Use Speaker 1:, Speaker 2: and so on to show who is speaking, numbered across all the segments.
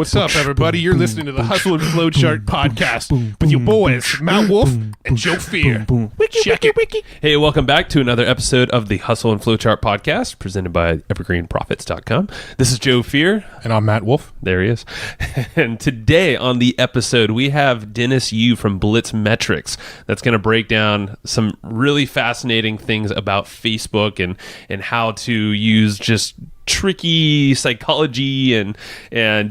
Speaker 1: What's up, everybody? You're listening to the Hustle and Flowchart podcast with your boys, Matt Wolf and Joe Fear. Check it.
Speaker 2: Hey, welcome back to another episode of the Hustle and Flowchart podcast presented by evergreenprofits.com. This is Joe Fear.
Speaker 1: And I'm Matt Wolf.
Speaker 2: There he is. And today on the episode, we have Dennis Yu from Blitz Metrics that's going to break down some really fascinating things about Facebook and how to use just tricky psychology and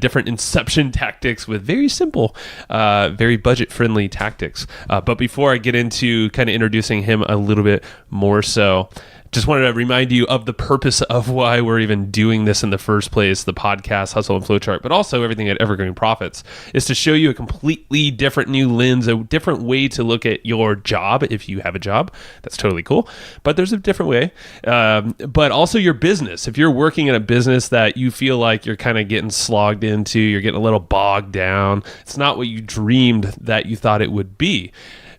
Speaker 2: different inception tactics with very simple, very budget-friendly tactics. But before I get into kind of introducing him a little bit more so, just wanted to remind you of the purpose of why we're even doing this in the first place, the podcast, Hustle and Flowchart, but also everything at Evergreen Profits, is to show you a completely different new lens, a different way to look at your job. If you have a job, that's totally cool. But there's a different way. But also your business. If you're working in a business that you feel like you're kind of getting slogged into, you're getting a little bogged down, it's not what you dreamed that you thought it would be.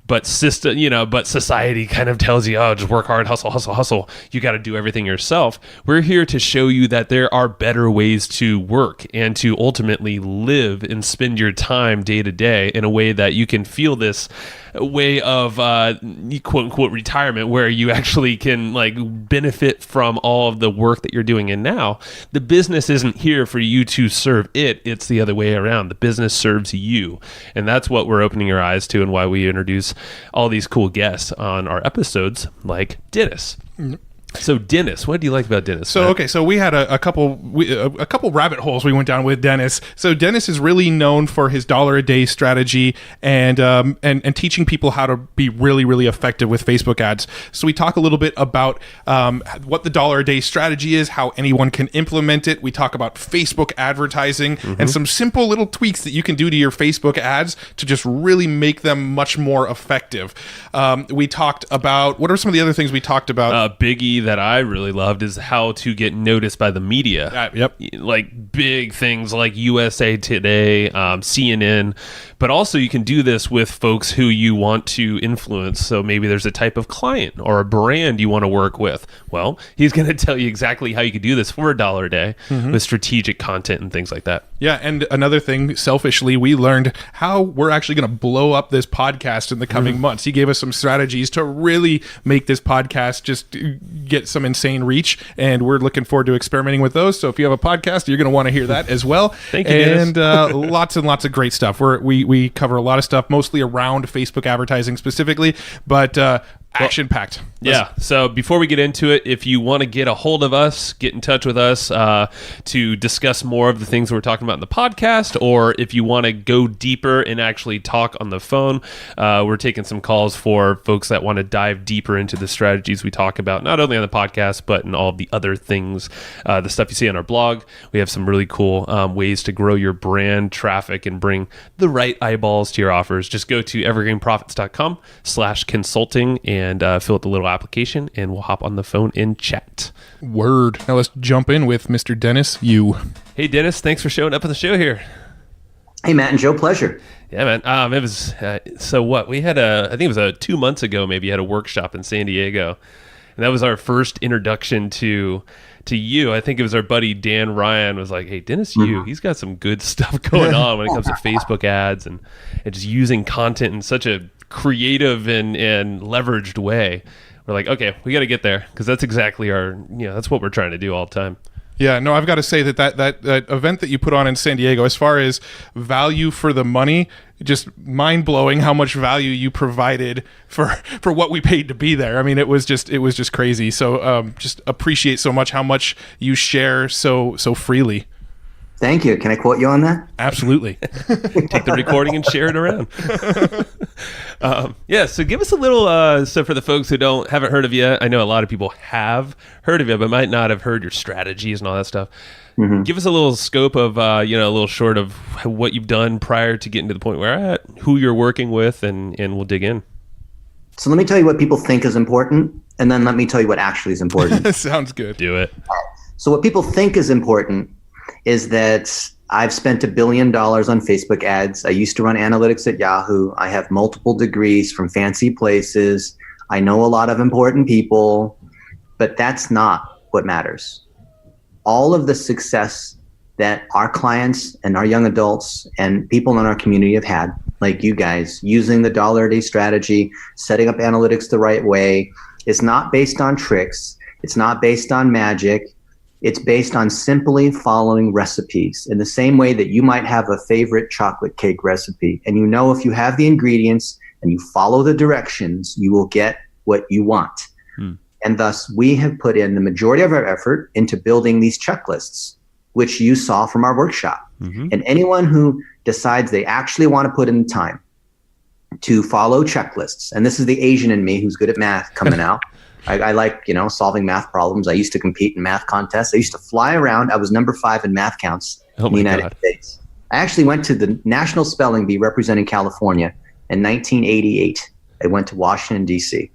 Speaker 2: But society kind of tells you, oh, just work hard, hustle. You got to do everything yourself. We're here to show you that there are better ways to work and to ultimately live and spend your time day to day in a way that you can feel this way of quote unquote retirement, where you actually can like benefit from all of the work that you're doing. And now the business isn't here for you to serve it. It's the other way around. The business serves you. And that's what we're opening your eyes to and why we introduce all these cool guests on our episodes like Dennis. So Dennis, what do you like about Dennis?
Speaker 1: So we had a couple rabbit holes we went down with Dennis. So Dennis is really known for his $1 a day strategy and teaching people how to be really, really effective with Facebook ads. So we talk a little bit about what the $1 a day strategy is, how anyone can implement it. We talk about Facebook advertising and some simple little tweaks that you can do to your Facebook ads to just really make them much more effective. We talked about, what are some of the other things we talked about?
Speaker 2: Biggie that I really loved is how to get noticed by the media.
Speaker 1: Yep.
Speaker 2: Like big things like USA Today, CNN, but also you can do this with folks who you want to influence. So maybe there's a type of client or a brand you want to work with. Well, he's going to tell you exactly how you could do this for $1 a day with strategic content and things like that.
Speaker 1: Yeah, and another thing, selfishly, we learned how we're actually going to blow up this podcast in the coming months. He gave us some strategies to really make this podcast just get some insane reach, and we're looking forward to experimenting with those. So if you have a podcast, you're going to want to hear that as well.
Speaker 2: Thank you, Dennis.
Speaker 1: And lots and lots of great stuff. We cover a lot of stuff, mostly around Facebook advertising specifically, but action-packed.
Speaker 2: Yeah. So before we get into it, if you want to get a hold of us, get in touch with us to discuss more of the things we're talking about in the podcast, or if you want to go deeper and actually talk on the phone, we're taking some calls for folks that want to dive deeper into the strategies we talk about, not only on the podcast, but in all of the other things, the stuff you see on our blog. We have some really cool ways to grow your brand traffic and bring the right eyeballs to your offers. Just go to evergreenprofits.com/consulting and fill out the little application, and we'll hop on the phone and chat.
Speaker 1: Word. Now let's jump in with Mr. Dennis Yu.
Speaker 2: Hey, Dennis, thanks for showing up on the show here.
Speaker 3: Hey, Matt and Joe, pleasure.
Speaker 2: Yeah, man. It was so what we had I think it was 2 months ago. Maybe you had a workshop in San Diego, and that was our first introduction to you. I think it was our buddy Dan Ryan was like, "Hey, Dennis Yu, he's got some good stuff going on when it comes to Facebook ads and just using content in such a creative and leveraged way." We're like, okay, we got to get there, because that's exactly that's what we're trying to do all the time.
Speaker 1: Yeah, no, I've got to say that event that you put on in San Diego, as far as value for the money, just mind-blowing how much value you provided for what we paid to be there. I mean, it was just crazy. So just appreciate so much how much you share so freely.
Speaker 3: Thank you. Can I quote you on that?
Speaker 1: Absolutely.
Speaker 2: Take the recording and share it around. So give us a little, so for the folks who haven't heard of you, I know a lot of people have heard of you, but might not have heard your strategies and all that stuff. Give us a little scope of, a little short of what you've done prior to getting to the point where you're at, who you're working with, and we'll dig in.
Speaker 3: So let me tell you what people think is important, and then let me tell you what actually is important.
Speaker 1: Sounds good.
Speaker 2: Do it.
Speaker 3: So what people think is important is that I've spent $1 billion on Facebook ads. I used to run analytics at Yahoo. I have multiple degrees from fancy places. I know a lot of important people, but that's not what matters. All of the success that our clients and our young adults and people in our community have had, like you guys, using the dollar a day strategy, setting up analytics the right way, is not based on tricks. It's not based on magic. It's based on simply following recipes in the same way that you might have a favorite chocolate cake recipe. And you know, if you have the ingredients and you follow the directions, you will get what you want. And thus, we have put in the majority of our effort into building these checklists, which you saw from our workshop. And anyone who decides they actually want to put in the time to follow checklists, and this is the Asian in me who's good at math coming out. I like, solving math problems. I used to compete in math contests. I used to fly around. I was number 5 in math counts in the United States. I actually went to the National Spelling Bee representing California in 1988. I went to Washington, D.C.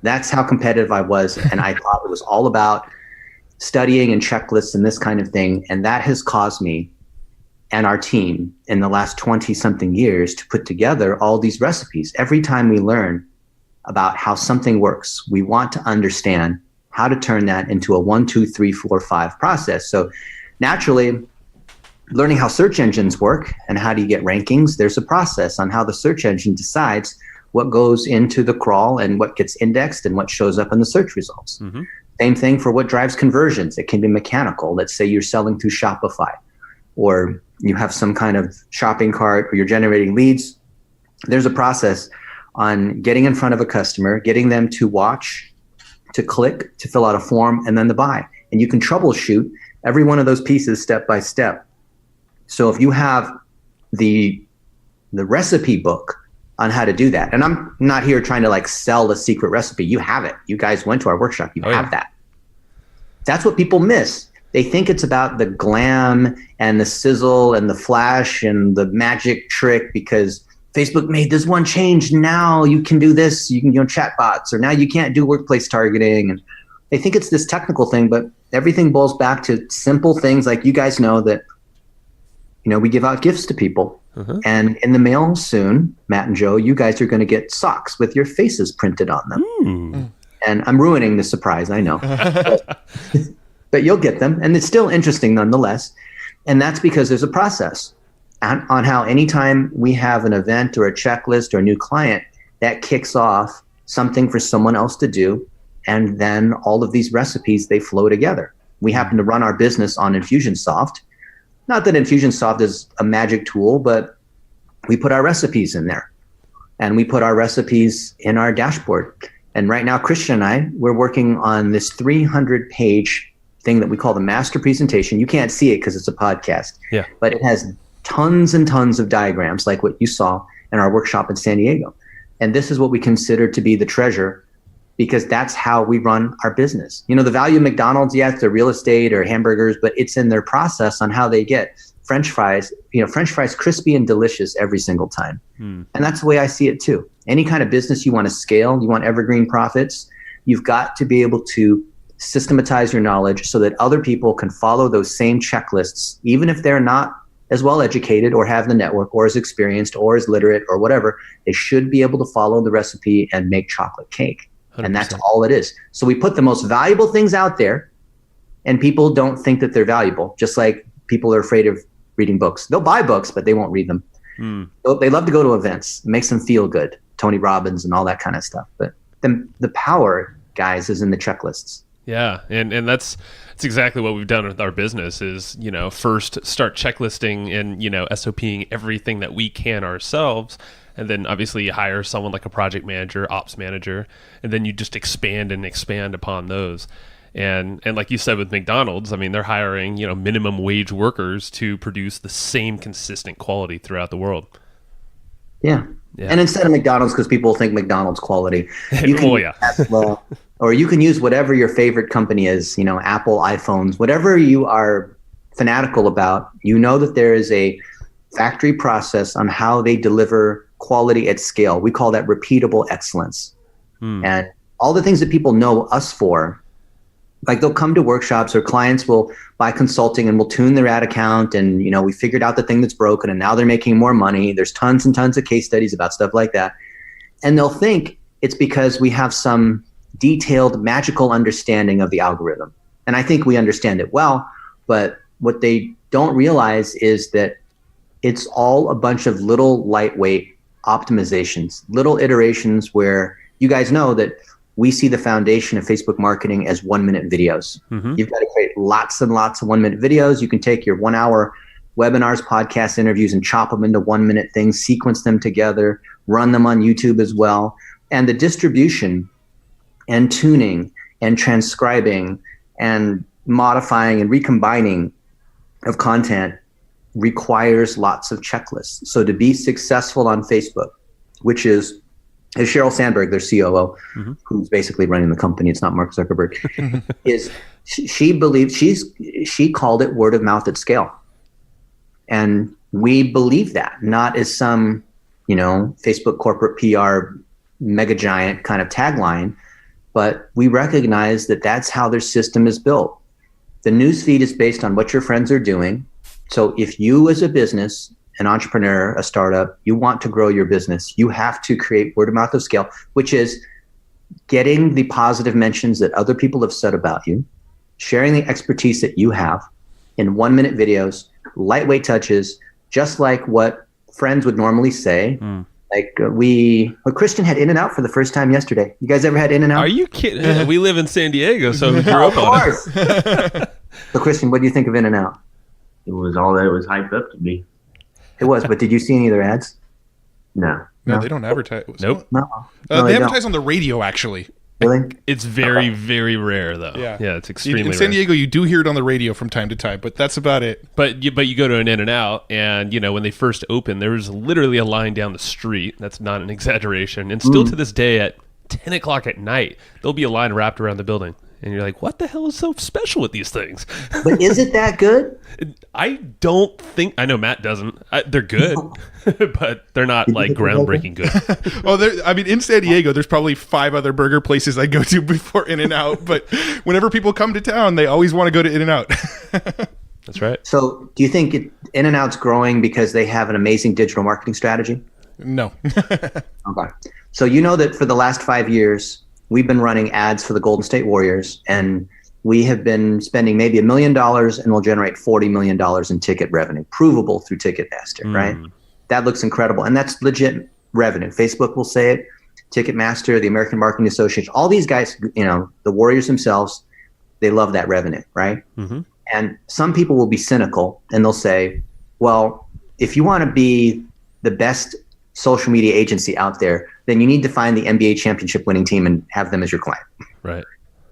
Speaker 3: That's how competitive I was. And I thought it was all about studying and checklists and this kind of thing. And that has caused me and our team in the last 20 something years to put together all these recipes. Every time we learn about how something works, we want to understand how to turn that into a 1, 2, 3, 4, 5 process. So naturally, learning how search engines work and how do you get rankings, there's a process on how the search engine decides what goes into the crawl and what gets indexed and what shows up in the search results. Same thing for what drives conversions. It can be mechanical. Let's say you're selling through Shopify, or you have some kind of shopping cart, or you're generating leads. There's a process on getting in front of a customer, getting them to watch, to click, to fill out a form, and then to buy. And you can troubleshoot every one of those pieces step by step. So if you have the recipe book on how to do that, and I'm not here trying to sell a secret recipe. You have it. You guys went to our workshop. You have that. That's what people miss. They think it's about the glam and the sizzle and the flash and the magic trick because Facebook made this one change. Now you can do this. You can, chat bots, or now you can't do workplace targeting. And they think it's this technical thing, but everything boils back to simple things like you guys know that, we give out gifts to people. And in the mail soon, Matt and Joe, you guys are going to get socks with your faces printed on them. And I'm ruining the surprise, I know. But you'll get them. And it's still interesting nonetheless. And that's because there's a process on how anytime we have an event or a checklist or a new client, that kicks off something for someone else to do. And then all of these recipes, they flow together. We happen to run our business on Infusionsoft. Not that Infusionsoft is a magic tool, but we put our recipes in there. And we put our recipes in our dashboard. And right now, Christian and I, we're working on this 300-page thing that we call the master presentation. You can't see it because it's a podcast. But it has tons and tons of diagrams like what you saw in our workshop in San Diego. And this is what we consider to be the treasure, because that's how we run our business. The value of McDonald's, yes, they're real estate or hamburgers, but it's in their process on how they get French fries, French fries crispy and delicious every single time. And that's the way I see it too. Any kind of business you want to scale, you want evergreen profits, you've got to be able to systematize your knowledge so that other people can follow those same checklists, even if they're not as well educated or have the network or as experienced or as literate or whatever. They should be able to follow the recipe and make chocolate cake. 100%. And that's all it is. So we put the most valuable things out there, and people don't think that they're valuable, just like people are afraid of reading books. They'll buy books, but they won't read them. They love to go to events. It makes them feel good. Tony Robbins and all that kind of stuff. But the power, guys, is in the checklists.
Speaker 2: Yeah, and that's exactly what we've done with our business is, first start checklisting and, SOPing everything that we can ourselves. And then obviously you hire someone like a project manager, ops manager, and then you just expand upon those. And like you said with McDonald's, I mean, they're hiring, minimum wage workers to produce the same consistent quality throughout the world.
Speaker 3: Yeah. And instead of McDonald's, because people think McDonald's quality, you can use Tesla, or you can use whatever your favorite company is, Apple, iPhones, whatever you are fanatical about. That there is a factory process on how they deliver quality at scale. We call that repeatable excellence. And all the things that people know us for, like they'll come to workshops or clients will buy consulting and will tune their ad account. And, we figured out the thing that's broken and now they're making more money. There's tons and tons of case studies about stuff like that. And they'll think it's because we have some detailed magical understanding of the algorithm. And I think we understand it well, but what they don't realize is that it's all a bunch of little lightweight optimizations, little iterations where you guys know that we see the foundation of Facebook marketing as 1-minute videos. You've got to create lots and lots of 1-minute videos. You can take your 1-hour webinars, podcasts, interviews, and chop them into 1-minute things, sequence them together, run them on YouTube as well. And the distribution and tuning and transcribing and modifying and recombining of content requires lots of checklists. So to be successful on Facebook, which is Sheryl Sandberg, their COO, who's basically running the company, it's not Mark Zuckerberg, is she believes she called it word of mouth at scale. And we believe that, not as some, Facebook corporate PR mega giant kind of tagline, but we recognize that that's how their system is built. The newsfeed is based on what your friends are doing. So if you as a business, an entrepreneur, a startup, you want to grow your business, you have to create word of mouth of scale, which is getting the positive mentions that other people have said about you, sharing the expertise that you have in 1-minute videos, lightweight touches, just like what friends would normally say. Like Christian had In-N-Out for the first time yesterday. You guys ever had In-N-Out?
Speaker 2: Are you kidding? We live in San Diego, so we grew up on it.
Speaker 3: So Christian, what do you think of In-N-Out?
Speaker 4: It was all that it was hyped up to be.
Speaker 3: It was, but did you see any of their ads?
Speaker 4: No.
Speaker 1: No, they don't advertise.
Speaker 2: Nope.
Speaker 3: No,
Speaker 1: They
Speaker 3: don't.
Speaker 1: advertise on the radio, actually.
Speaker 3: Really?
Speaker 2: It's very, very rare, though.
Speaker 1: Yeah,
Speaker 2: it's extremely
Speaker 1: in San
Speaker 2: rare.
Speaker 1: Diego, you do hear it on the radio from time to time, but that's about it.
Speaker 2: But you go to an In-N-Out, and when they first opened, there was literally a line down the street. That's not an exaggeration. And still to this day, at 10 o'clock at night, there'll be a line wrapped around the building. And you're like, what the hell is so special with these things?
Speaker 3: But is it that good?
Speaker 2: I don't think... I know Matt doesn't. They're good, but they're not like groundbreaking good.
Speaker 1: Well, in San Diego, there's probably 5 other burger places I go to before In-N-Out, but whenever people come to town, they always want to go to In-N-Out.
Speaker 2: That's right.
Speaker 3: So do you think In-N-Out's growing because they have an amazing digital marketing strategy?
Speaker 1: No.
Speaker 3: Okay. So you know that for the last 5 years, we've been running ads for the Golden State Warriors, and we have been spending maybe $1 million and we'll generate $40 million in ticket revenue, provable through Ticketmaster, right? That looks incredible. And that's legit revenue. Facebook will say it, Ticketmaster, the American Marketing Association, all these guys, the Warriors themselves, they love that revenue, right? And some people will be cynical and they'll say, well, if you want to be the best social media agency out there, then you need to find the NBA championship winning team and have them as your client.
Speaker 2: Right.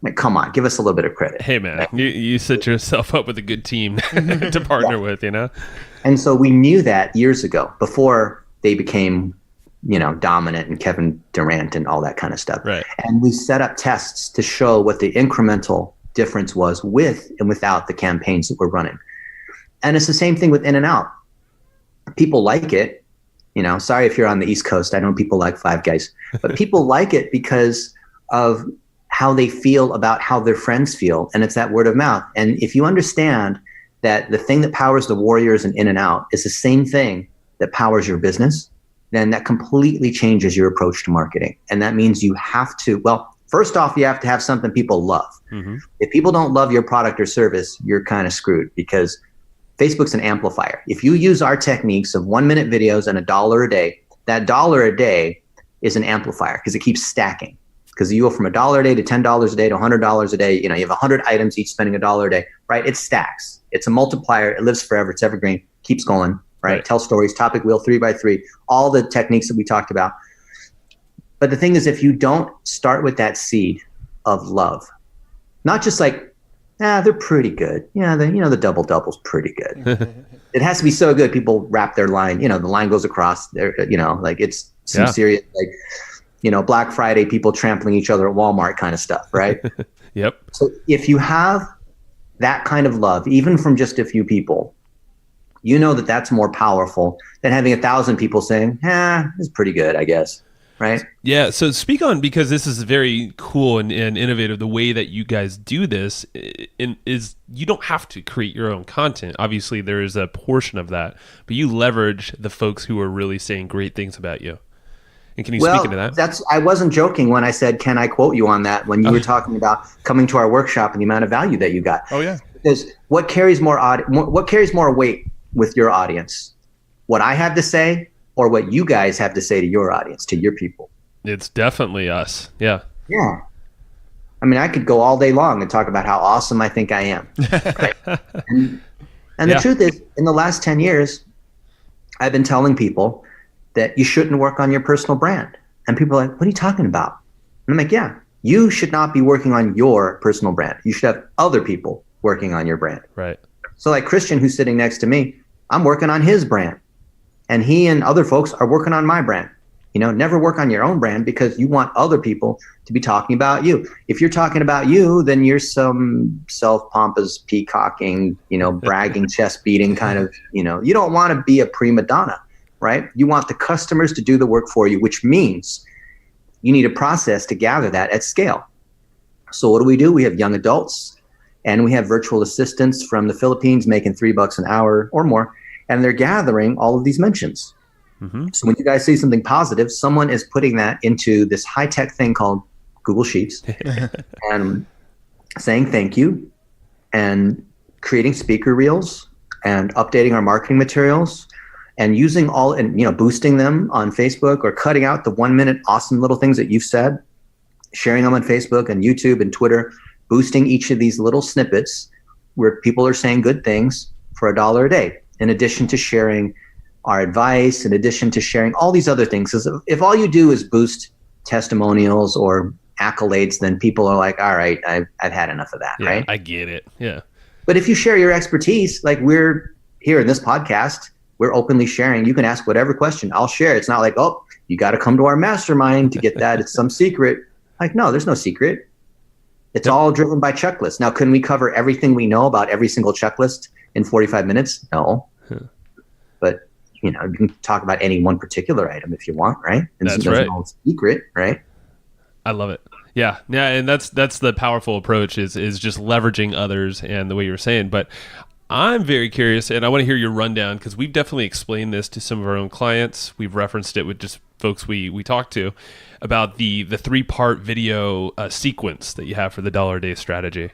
Speaker 3: Like, come on, give us a little bit of credit.
Speaker 2: Hey, man, you set yourself up with a good team to partner with,
Speaker 3: And so we knew that years ago, before they became, dominant and Kevin Durant and all that kind of stuff.
Speaker 2: Right.
Speaker 3: And we set up tests to show what the incremental difference was with and without the campaigns that we're running. And it's the same thing with In-N-Out. People like it. Sorry if you're on the East Coast. I know people like Five Guys, but people like it because of how they feel about how their friends feel. And it's that word of mouth. And if you understand that the thing that powers the Warriors and In-N-Out is the same thing that powers your business, then that completely changes your approach to marketing. And that means you have to, first off, you have to have something people love. If people don't love your product or service, you're kind of screwed, because Facebook's an amplifier. If you use our techniques of 1-minute videos and $1 a day, that $1 a day is an amplifier because it keeps stacking. Because you go from $1 a day to $10 a day to $100 a day. You have 100 items, each spending $1 a day, right? It stacks. It's a multiplier. It lives forever. It's evergreen. Keeps going, right? Tell stories, topic wheel, 3x3, all the techniques that we talked about. But the thing is, if you don't start with that seed of love, not just like, they're pretty good. Yeah, the double-double's pretty good. It has to be so good. People wrap their line, the line goes across there, like it's some serious, like, Black Friday, people trampling each other at Walmart kind of stuff, right?
Speaker 2: Yep.
Speaker 3: So if you have that kind of love, even from just a few people, that that's more powerful than having 1,000 people saying, it's pretty good, I guess. Right?
Speaker 2: Yeah. So speak on, because this is very cool and innovative, the way that you guys do this is you don't have to create your own content. Obviously, there is a portion of that, but you leverage the folks who are really saying great things about you. And can you speak into that?
Speaker 3: I wasn't joking when I said, can I quote you on that, when you were talking about coming to our workshop and the amount of value that you got.
Speaker 1: Oh, yeah.
Speaker 3: Because what carries more weight with your audience? What I have to say or what you guys have to say to your audience, to your people?
Speaker 2: It's definitely us. Yeah.
Speaker 3: Yeah. I mean, I could go all day long and talk about how awesome I think I am. Right? And the truth is, in the last 10 years, I've been telling people that you shouldn't work on your personal brand. And people are like, what are you talking about? And I'm like, yeah, you should not be working on your personal brand. You should have other people working on your brand.
Speaker 2: Right.
Speaker 3: So like Christian, who's sitting next to me, I'm working on his brand. And he and other folks are working on my brand. You know, never work on your own brand because you want other people to be talking about you. If you're talking about you, then you're some self-pompous, peacocking, bragging, chest beating kind of, you don't want to be a prima donna, right? You want the customers to do the work for you, which means you need a process to gather that at scale. So what do? We have young adults and we have virtual assistants from the Philippines making $3 an hour or more, and they're gathering all of these mentions. Mm-hmm. So when you guys see something positive, someone is putting that into this high-tech thing called Google Sheets and saying thank you and creating speaker reels and updating our marketing materials and using boosting them on Facebook or cutting out the 1-minute awesome little things that you've said, sharing them on Facebook and YouTube and Twitter, boosting each of these little snippets where people are saying good things for $1 a day, in addition to sharing our advice, in addition to sharing all these other things. Because if all you do is boost testimonials or accolades, then people are like, all right, I've had enough of that, right?
Speaker 2: I get it. Yeah.
Speaker 3: But if you share your expertise, like we're here in this podcast, we're openly sharing. You can ask whatever question. I'll share. It's not like, oh, you got to come to our mastermind to get that. It's some secret. Like, no, there's no secret. It's all driven by checklists. Now, can we cover everything we know about every single checklist in 45 minutes? No. But you can talk about any one particular item if you want, right? And
Speaker 2: that's right.
Speaker 3: No secret, right?
Speaker 2: I love it. Yeah, and that's the powerful approach is just leveraging others and the way you were saying. But I'm very curious, and I want to hear your rundown because we've definitely explained this to some of our own clients. We've referenced it with just folks we talked to about the 3-part video sequence that you have for the $1 a day strategy.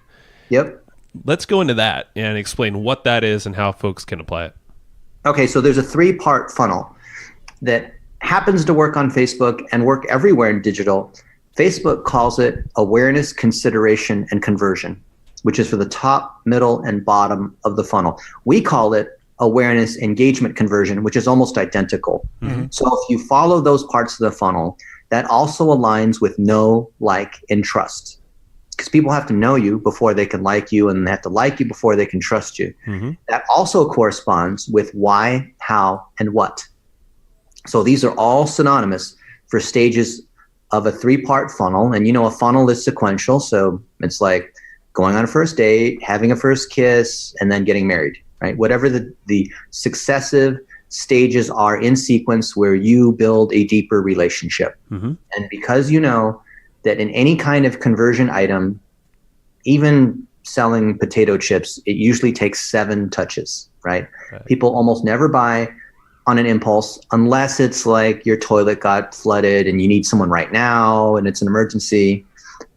Speaker 3: Yep.
Speaker 2: Let's go into that and explain what that is and how folks can apply it.
Speaker 3: Okay, so there's a 3-part funnel that happens to work on Facebook and work everywhere in digital. Facebook calls it awareness, consideration, and conversion, which is for the top, middle, and bottom of the funnel. We call it awareness, engagement, conversion, which is almost identical. Mm-hmm. So if you follow those parts of the funnel, that also aligns with know, like, and trust. Because people have to know you before they can like you, and they have to like you before they can trust you. Mm-hmm. That also corresponds with why, how, and what. So these are all synonymous for stages of a 3-part funnel. And a funnel is sequential. So it's like going on a first date, having a first kiss, and then getting married, right? Whatever the successive stages are in sequence where you build a deeper relationship. Mm-hmm. And because that in any kind of conversion item, even selling potato chips, it usually takes 7 touches, right? People almost never buy on an impulse unless it's like your toilet got flooded and you need someone right now and it's an emergency.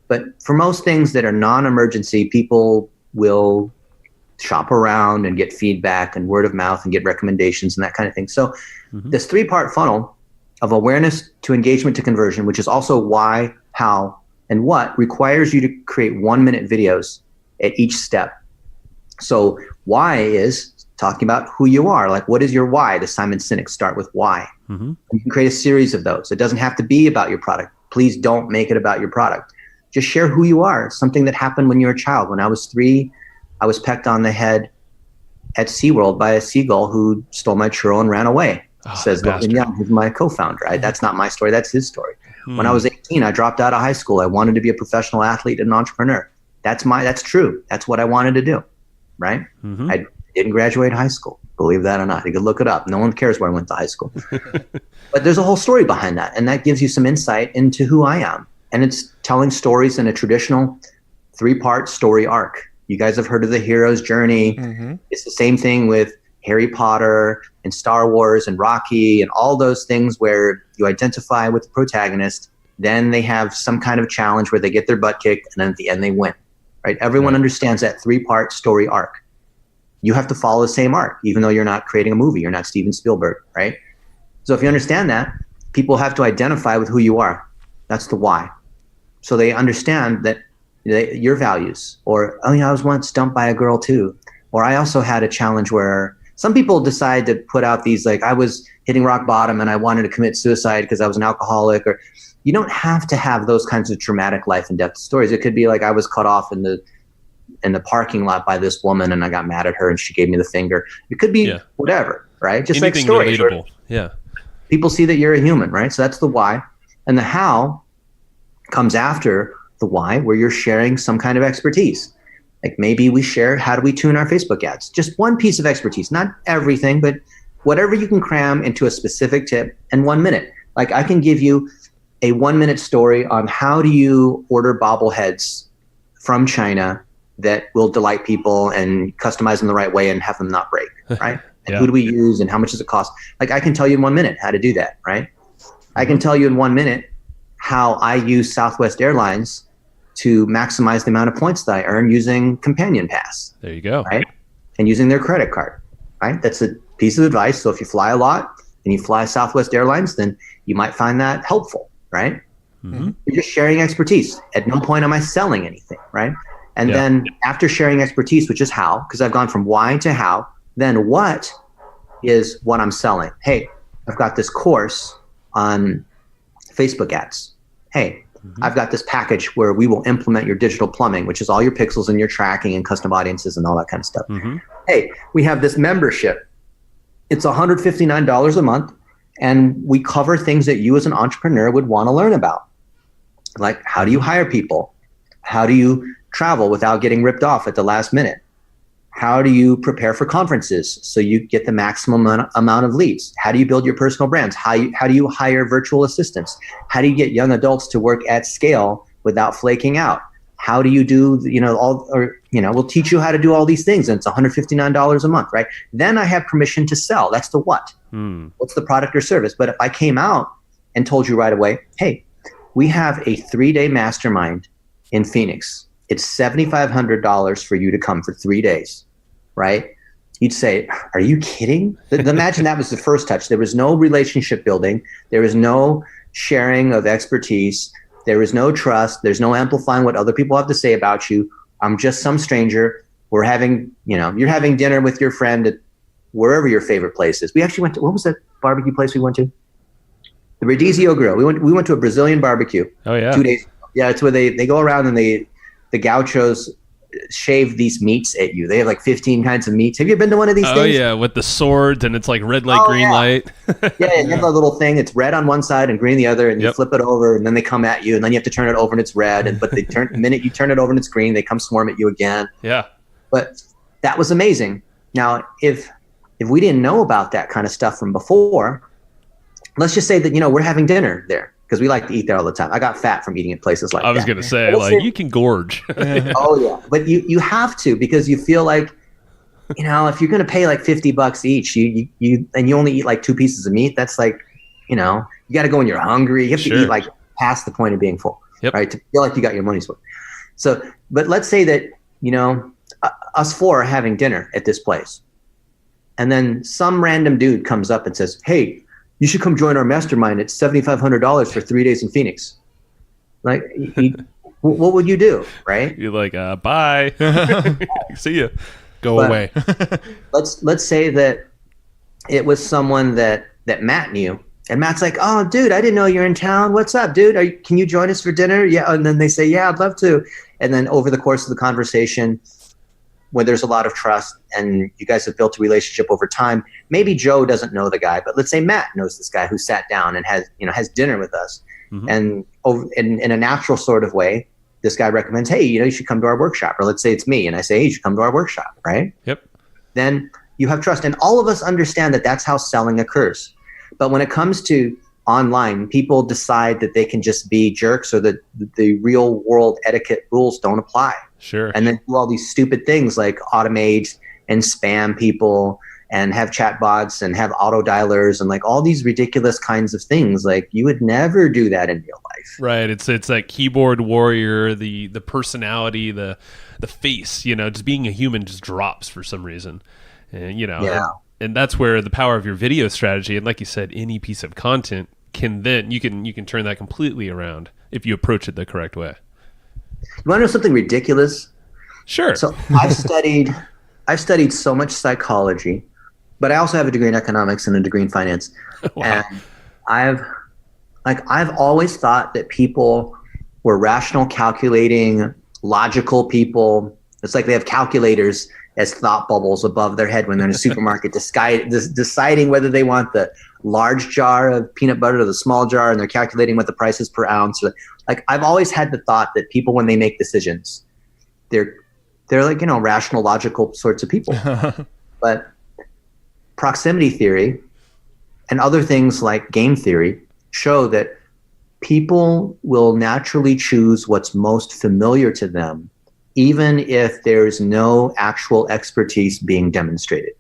Speaker 3: But for most things that are non-emergency, people will shop around and get feedback and word of mouth and get recommendations and that kind of thing. So this 3-part funnel of awareness to engagement to conversion, which is also why, how, and what, requires you to create 1-minute videos at each step. So why is talking about who you are. Like, what is your why? The Simon Sinek start with why. Mm-hmm. You can create a series of those. It doesn't have to be about your product. Please don't make it about your product. Just share who you are. Something that happened when you were a child. When I was 3, I was pecked on the head at SeaWorld by a seagull who stole my churro and ran away. Says Logan Young, who's my co-founder. That's not my story. That's his story. When I was 18, I dropped out of high school. I wanted to be a professional athlete and an entrepreneur. That's true. That's what I wanted to do, right? Mm-hmm. I didn't graduate high school, believe that or not. You can look it up. No one cares where I went to high school. But there's a whole story behind that, and that gives you some insight into who I am. And it's telling stories in a traditional 3-part story arc. You guys have heard of the hero's journey. Mm-hmm. It's the same thing with Harry Potter and Star Wars and Rocky and all those things where you identify with the protagonist. Then they have some kind of challenge where they get their butt kicked, and then at the end they win, right? Everyone understands that 3-part story arc. You have to follow the same arc, even though you're not creating a movie. You're not Steven Spielberg, right? So if you understand that, people have to identify with who you are. That's the why. So they understand that your values, or, oh yeah, I was once dumped by a girl too. Or I also had a challenge where some people decide to put out these, like, I was hitting rock bottom and I wanted to commit suicide because I was an alcoholic. Or you don't have to have those kinds of traumatic life and death stories. It could be like, I was cut off in the parking lot by this woman and I got mad at her and she gave me the finger. It could be whatever, right? Just
Speaker 2: anything
Speaker 3: like stories.
Speaker 2: relatable. Yeah.
Speaker 3: People see that you're a human, right? So that's the why. And the how comes after the why, where you're sharing some kind of expertise. Like maybe we share, how do we tune our Facebook ads? Just one piece of expertise, not everything, but whatever you can cram into a specific tip in 1 minute. Like I can give you a 1-minute story on how do you order bobbleheads from China that will delight people and customize them the right way and have them not break, right? And who do we use and how much does it cost? Like I can tell you in 1 minute how to do that, right? I can tell you in 1 minute how I use Southwest Airlines to maximize the amount of points that I earn using Companion Pass.
Speaker 2: There you go.
Speaker 3: Right? And using their credit card, right? That's a piece of advice. So if you fly a lot and you fly Southwest Airlines, then you might find that helpful, right? Mm-hmm. You're just sharing expertise. At no point am I selling anything, right? And then after sharing expertise, which is how, because I've gone from why to how, then what is what I'm selling? Hey, I've got this course on Facebook ads. Hey, I've got this package where we will implement your digital plumbing, which is all your pixels and your tracking and custom audiences and all that kind of stuff. Hey, we have this membership. It's $159 a month, and we cover things that you as an entrepreneur would want to learn about. Like, how do you hire people? How do you travel without getting ripped off at the last minute? How do you prepare for conferences so you get the maximum amount of leads? How do you build your personal brands? How do you hire virtual assistants? How do you get young adults to work at scale without flaking out? How do you do, we'll teach you how to do all these things, and it's $159 a month, right? Then I have permission to sell. That's the what. What's the product or service? But if I came out and told you right away, hey, we have a 3-day mastermind in Phoenix. It's $7,500 for you to come for 3 days. Right? You'd say, are you kidding? Imagine that was the first touch. There was no relationship building. There was no sharing of expertise. There is no trust. There's no amplifying what other people have to say about you. I'm just some stranger. We're having, you're having dinner with your friend at wherever your favorite place is. We actually went to, what was that barbecue place we went to? The Rodizio Grill. We went to a Brazilian barbecue. Oh yeah. 2 days ago. Yeah, it's where they go around and the gauchos shave these meats at you. They have like 15 kinds of meats. Have you been to one of these things?
Speaker 2: Oh yeah, with the swords, and it's like red light, green light.
Speaker 3: Yeah, you have a little thing. It's red on one side and green the other, and you flip it over, and then they come at you, and then you have to turn it over, and it's red. But the minute you turn it over and it's green, they come swarm at you again.
Speaker 2: Yeah.
Speaker 3: But that was amazing. Now, if we didn't know about that kind of stuff from before, let's just say that we're having dinner there, because we like to eat there all the time. I got fat from eating at places like that.
Speaker 2: I was going to say, you can gorge.
Speaker 3: Oh, yeah. But you have to, because you feel like, if you're going to pay like $50 each, and you only eat like 2 pieces of meat, that's like, you got to go when you're hungry. You have to eat like past the point of being full, right? To feel like you got your money's worth. So, but let's say that, us 4 are having dinner at this place. And then some random dude comes up and says, hey, you should come join our mastermind. It's $7,500 for 3 days in Phoenix. Like, what would you do, right?
Speaker 2: You're like, bye. See ya.
Speaker 1: Go away.
Speaker 3: let's say that it was someone that Matt knew. And Matt's like, oh, dude, I didn't know you're in town. What's up, dude? Can you join us for dinner? Yeah. And then they say, yeah, I'd love to. And then over the course of the conversation, when there's a lot of trust and you guys have built a relationship over time, maybe Joe doesn't know the guy, but let's say Matt knows this guy who sat down and has dinner with us. And in a natural sort of way, this guy recommends, hey, you should come to our workshop. Or let's say it's me and I say, hey, you should come to our workshop, right?
Speaker 2: Yep.
Speaker 3: Then you have trust. And all of us understand that that's how selling occurs. But when it comes to online, people decide that they can just be jerks, or that the real world etiquette rules don't apply.
Speaker 2: Sure.
Speaker 3: And then do all these stupid things like automate and spam people and have chatbots and have auto dialers and like all these ridiculous kinds of things. Like, you would never do that in real life.
Speaker 2: Right. It's that keyboard warrior, the personality, the the face, just being a human just drops for some reason. And,
Speaker 3: Yeah.
Speaker 2: and that's where the power of your video strategy, and like you said, any piece of content can then, you can turn that completely around if you approach it the correct way.
Speaker 3: You want to know something ridiculous?
Speaker 2: Sure.
Speaker 3: So I've studied so much psychology, but I also have a degree in economics and a degree in finance.
Speaker 2: Wow.
Speaker 3: And I've always thought that people were rational, calculating, logical people. It's like they have calculators as thought bubbles above their head when they're in a supermarket deciding whether they want the large jar of peanut butter or the small jar, and they're calculating what the price is per ounce. Like, I've always had the thought that people, when they make decisions, they're like, rational, logical sorts of people. But proximity theory and other things like game theory show that people will naturally choose what's most familiar to them, even if there's no actual expertise being demonstrated.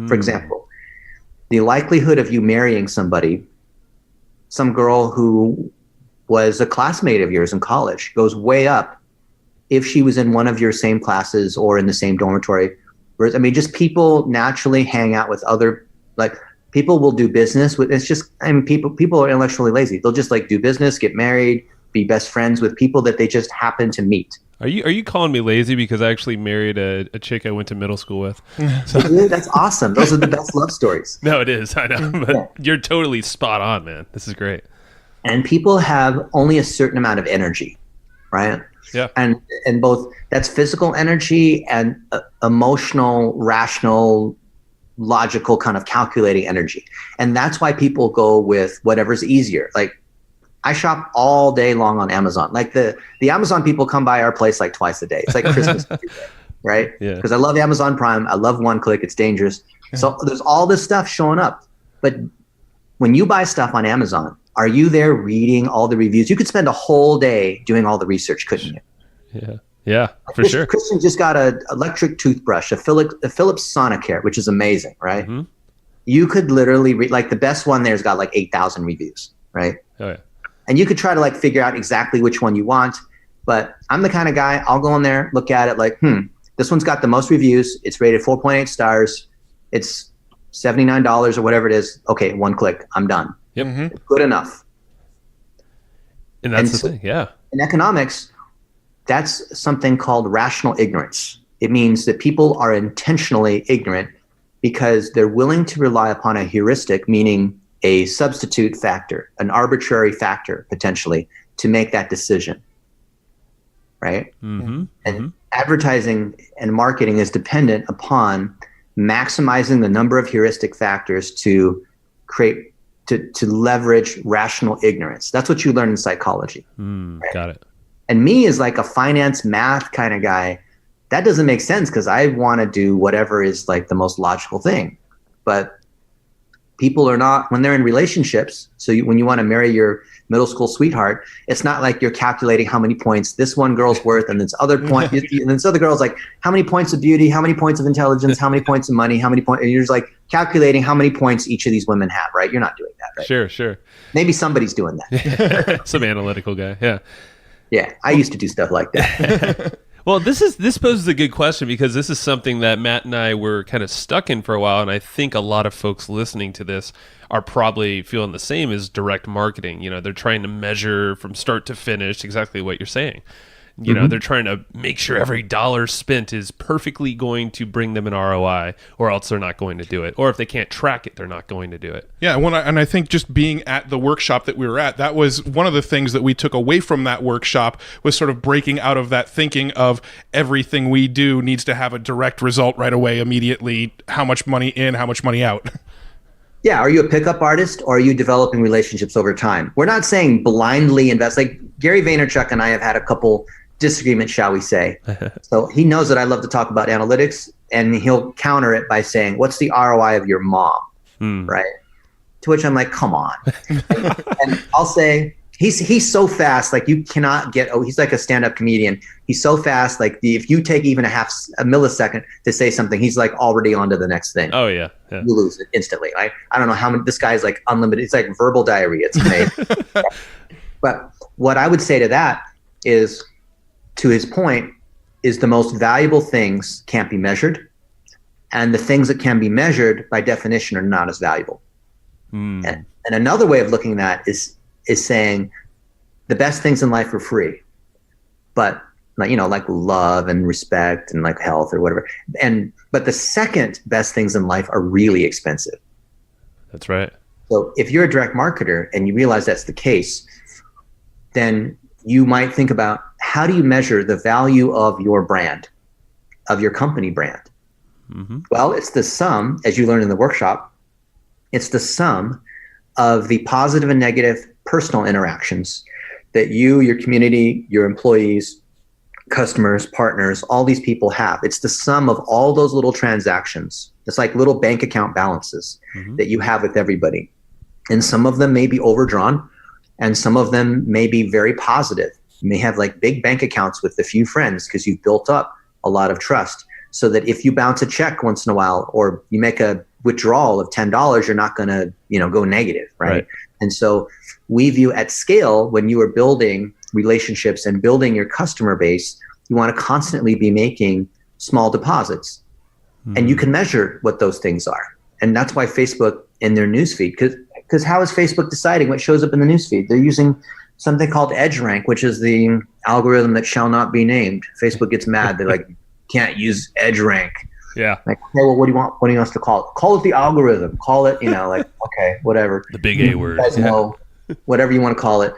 Speaker 3: For example, the likelihood of you marrying somebody, some girl who was a classmate of yours in college, goes way up if she was in one of your same classes or in the same dormitory. I mean, just people naturally hang out with other, like, people will do business with, people are intellectually lazy. They'll just do business, get married, be best friends with people that they just happen to meet.
Speaker 2: Are you calling me lazy because I actually married a chick I went to middle school with?
Speaker 3: So, dude, that's awesome. Those are the best love stories.
Speaker 2: No, it is. I know, but You're totally spot on, man. This is great.
Speaker 3: And people have only a certain amount of energy, right?
Speaker 2: Yeah.
Speaker 3: And both, that's physical energy and emotional, rational, logical, kind of calculating energy. And that's why people go with whatever's easier. Like, I shop all day long on Amazon. Like, the Amazon people come by our place like twice a day. It's like Christmas every day, right?
Speaker 2: Yeah.
Speaker 3: Because I love Amazon Prime. I love one click. It's dangerous. So there's all this stuff showing up. But when you buy stuff on Amazon, are you there reading all the reviews? You could spend a whole day doing all the research, couldn't you?
Speaker 2: Yeah, for sure.
Speaker 3: Christian just got an electric toothbrush, a Philips Sonicare, which is amazing, right?
Speaker 2: Mm-hmm.
Speaker 3: You could literally read, like, the best one there's got like 8,000 reviews, right?
Speaker 2: Oh yeah.
Speaker 3: And you could try to figure out exactly which one you want. But I'm the kind of guy, I'll go in there, look at it like, this one's got the most reviews. It's rated 4.8 stars. It's $79 or whatever it is. Okay, one click, I'm done.
Speaker 2: Yep.
Speaker 3: It's good enough.
Speaker 2: And that's the thing, yeah.
Speaker 3: In economics, that's something called rational ignorance. It means that people are intentionally ignorant because they're willing to rely upon a heuristic, meaning a substitute factor, an arbitrary factor, potentially, to make that decision, right?
Speaker 2: Mm-hmm.
Speaker 3: And advertising and marketing is dependent upon maximizing the number of heuristic factors to create, to leverage rational ignorance. That's what you learn in psychology. Right?
Speaker 2: Got it.
Speaker 3: And me, as like a finance math kind of guy, that doesn't make sense because I want to do whatever is like the most logical thing. But people are not, when they're in relationships. So when you want to marry your middle school sweetheart, it's not like you're calculating how many points this one girl's worth and this other point, and this other girl's like, how many points of beauty, how many points of intelligence, how many points of money, how many points, and you're just like calculating how many points each of these women have, right? You're not doing that, right?
Speaker 2: Sure.
Speaker 3: Maybe somebody's doing that.
Speaker 2: Some analytical guy, yeah.
Speaker 3: Yeah, I used to do stuff like that.
Speaker 2: Well, this poses a good question because this is something that Matt and I were kind of stuck in for a while, and I think a lot of folks listening to this are probably feeling the same as direct marketing. They're trying to measure from start to finish exactly what you're saying. They're trying to make sure every dollar spent is perfectly going to bring them an ROI, or else they're not going to do it. Or if they can't track it, they're not going to do it.
Speaker 1: Yeah, and I think just being at the workshop that we were at, that was one of the things that we took away from that workshop, was sort of breaking out of that thinking of everything we do needs to have a direct result right away, immediately, how much money in, how much money out.
Speaker 3: Yeah, are you a pickup artist or are you developing relationships over time? We're not saying blindly invest. Like Gary Vaynerchuk and I have had a couple disagreements, shall we say. So he knows that I love to talk about analytics, and he'll counter it by saying, what's the ROI of your mom? Right? To which I'm like, come on. and I'll say, he's so fast, like you cannot get, he's like a stand-up comedian. He's so fast, like if you take even a millisecond to say something, he's like already on to the next thing.
Speaker 2: Oh yeah.
Speaker 3: You lose it instantly. I don't know how many, this guy's like unlimited. It's like verbal diarrhea. It's amazing. But what I would say to that is, to his point, is the most valuable things can't be measured, and the things that can be measured by definition are not as valuable. And another way of looking at that is saying the best things in life are free, but like love and respect and like health or whatever. But the second best things in life are really expensive.
Speaker 2: That's right.
Speaker 3: So if you're a direct marketer and you realize that's the case, then you might think about, how do you measure the value of your brand, of your company brand? Well, it's the sum, as you learned in the workshop, it's the sum of the positive and negative personal interactions that you, your community, your employees, customers, partners, all these people have. It's the sum of all those little transactions. It's like little bank account balances that you have with everybody. And some of them may be overdrawn, and some of them may be very positive. You may have like big bank accounts with a few friends because you've built up a lot of trust, so that if you bounce a check once in a while, or you make a withdrawal of $10, you're not going to, go negative, right? And so we view at scale, when you are building relationships and building your customer base, you want to constantly be making small deposits. And you can measure what those things are. And that's why Facebook in their newsfeed, because how is Facebook deciding what shows up in the newsfeed? They're using something called EdgeRank, which is the algorithm that shall not be named. Facebook gets mad. They're like, can't use EdgeRank.
Speaker 2: Yeah.
Speaker 3: Like, okay, well, what do you want? What do you want us to call it? Call it the algorithm. Call it, okay, whatever.
Speaker 2: The big A word.
Speaker 3: You guys know, whatever you want to call it.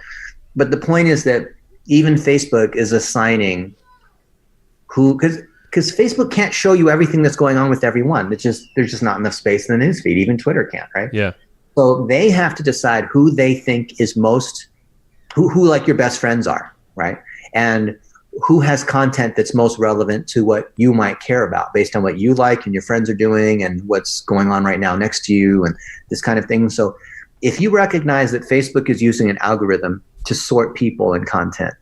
Speaker 3: But the point is that even Facebook is assigning because Facebook can't show you everything that's going on with everyone. There's just not enough space in the newsfeed. Even Twitter can't, right?
Speaker 2: Yeah.
Speaker 3: So they have to decide who they think is who like your best friends are, right? And who has content that's most relevant to what you might care about based on what you like and your friends are doing and what's going on right now next to you and this kind of thing. So if you recognize that Facebook is using an algorithm to sort people and content,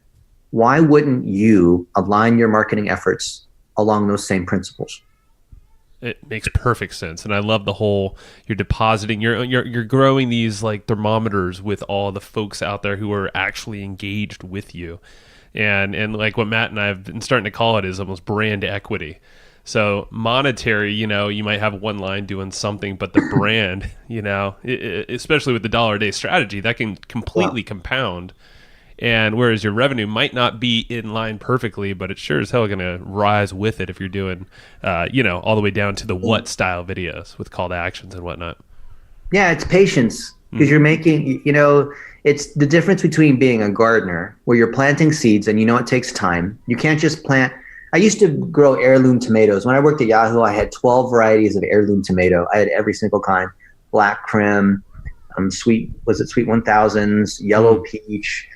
Speaker 3: why wouldn't you align your marketing efforts along those same principles?
Speaker 2: It makes perfect sense. And I love the whole, you're depositing, you're growing these like thermometers with all the folks out there who are actually engaged with you. And like what Matt and I have been starting to call it is almost brand equity. So monetary, you might have one line doing something, but the brand, especially with the dollar a day strategy, that can completely compound. And whereas your revenue might not be in line perfectly, but it sure as hell going to rise with it if you're doing, all the way down to the what style videos with call to actions and whatnot.
Speaker 3: Yeah, it's patience, because you're making, it's the difference between being a gardener where you're planting seeds and it takes time. You can't just plant. I used to grow heirloom tomatoes. When I worked at Yahoo, I had 12 varieties of heirloom tomato. I had every single kind: black crim, sweet 1000s, yellow peach,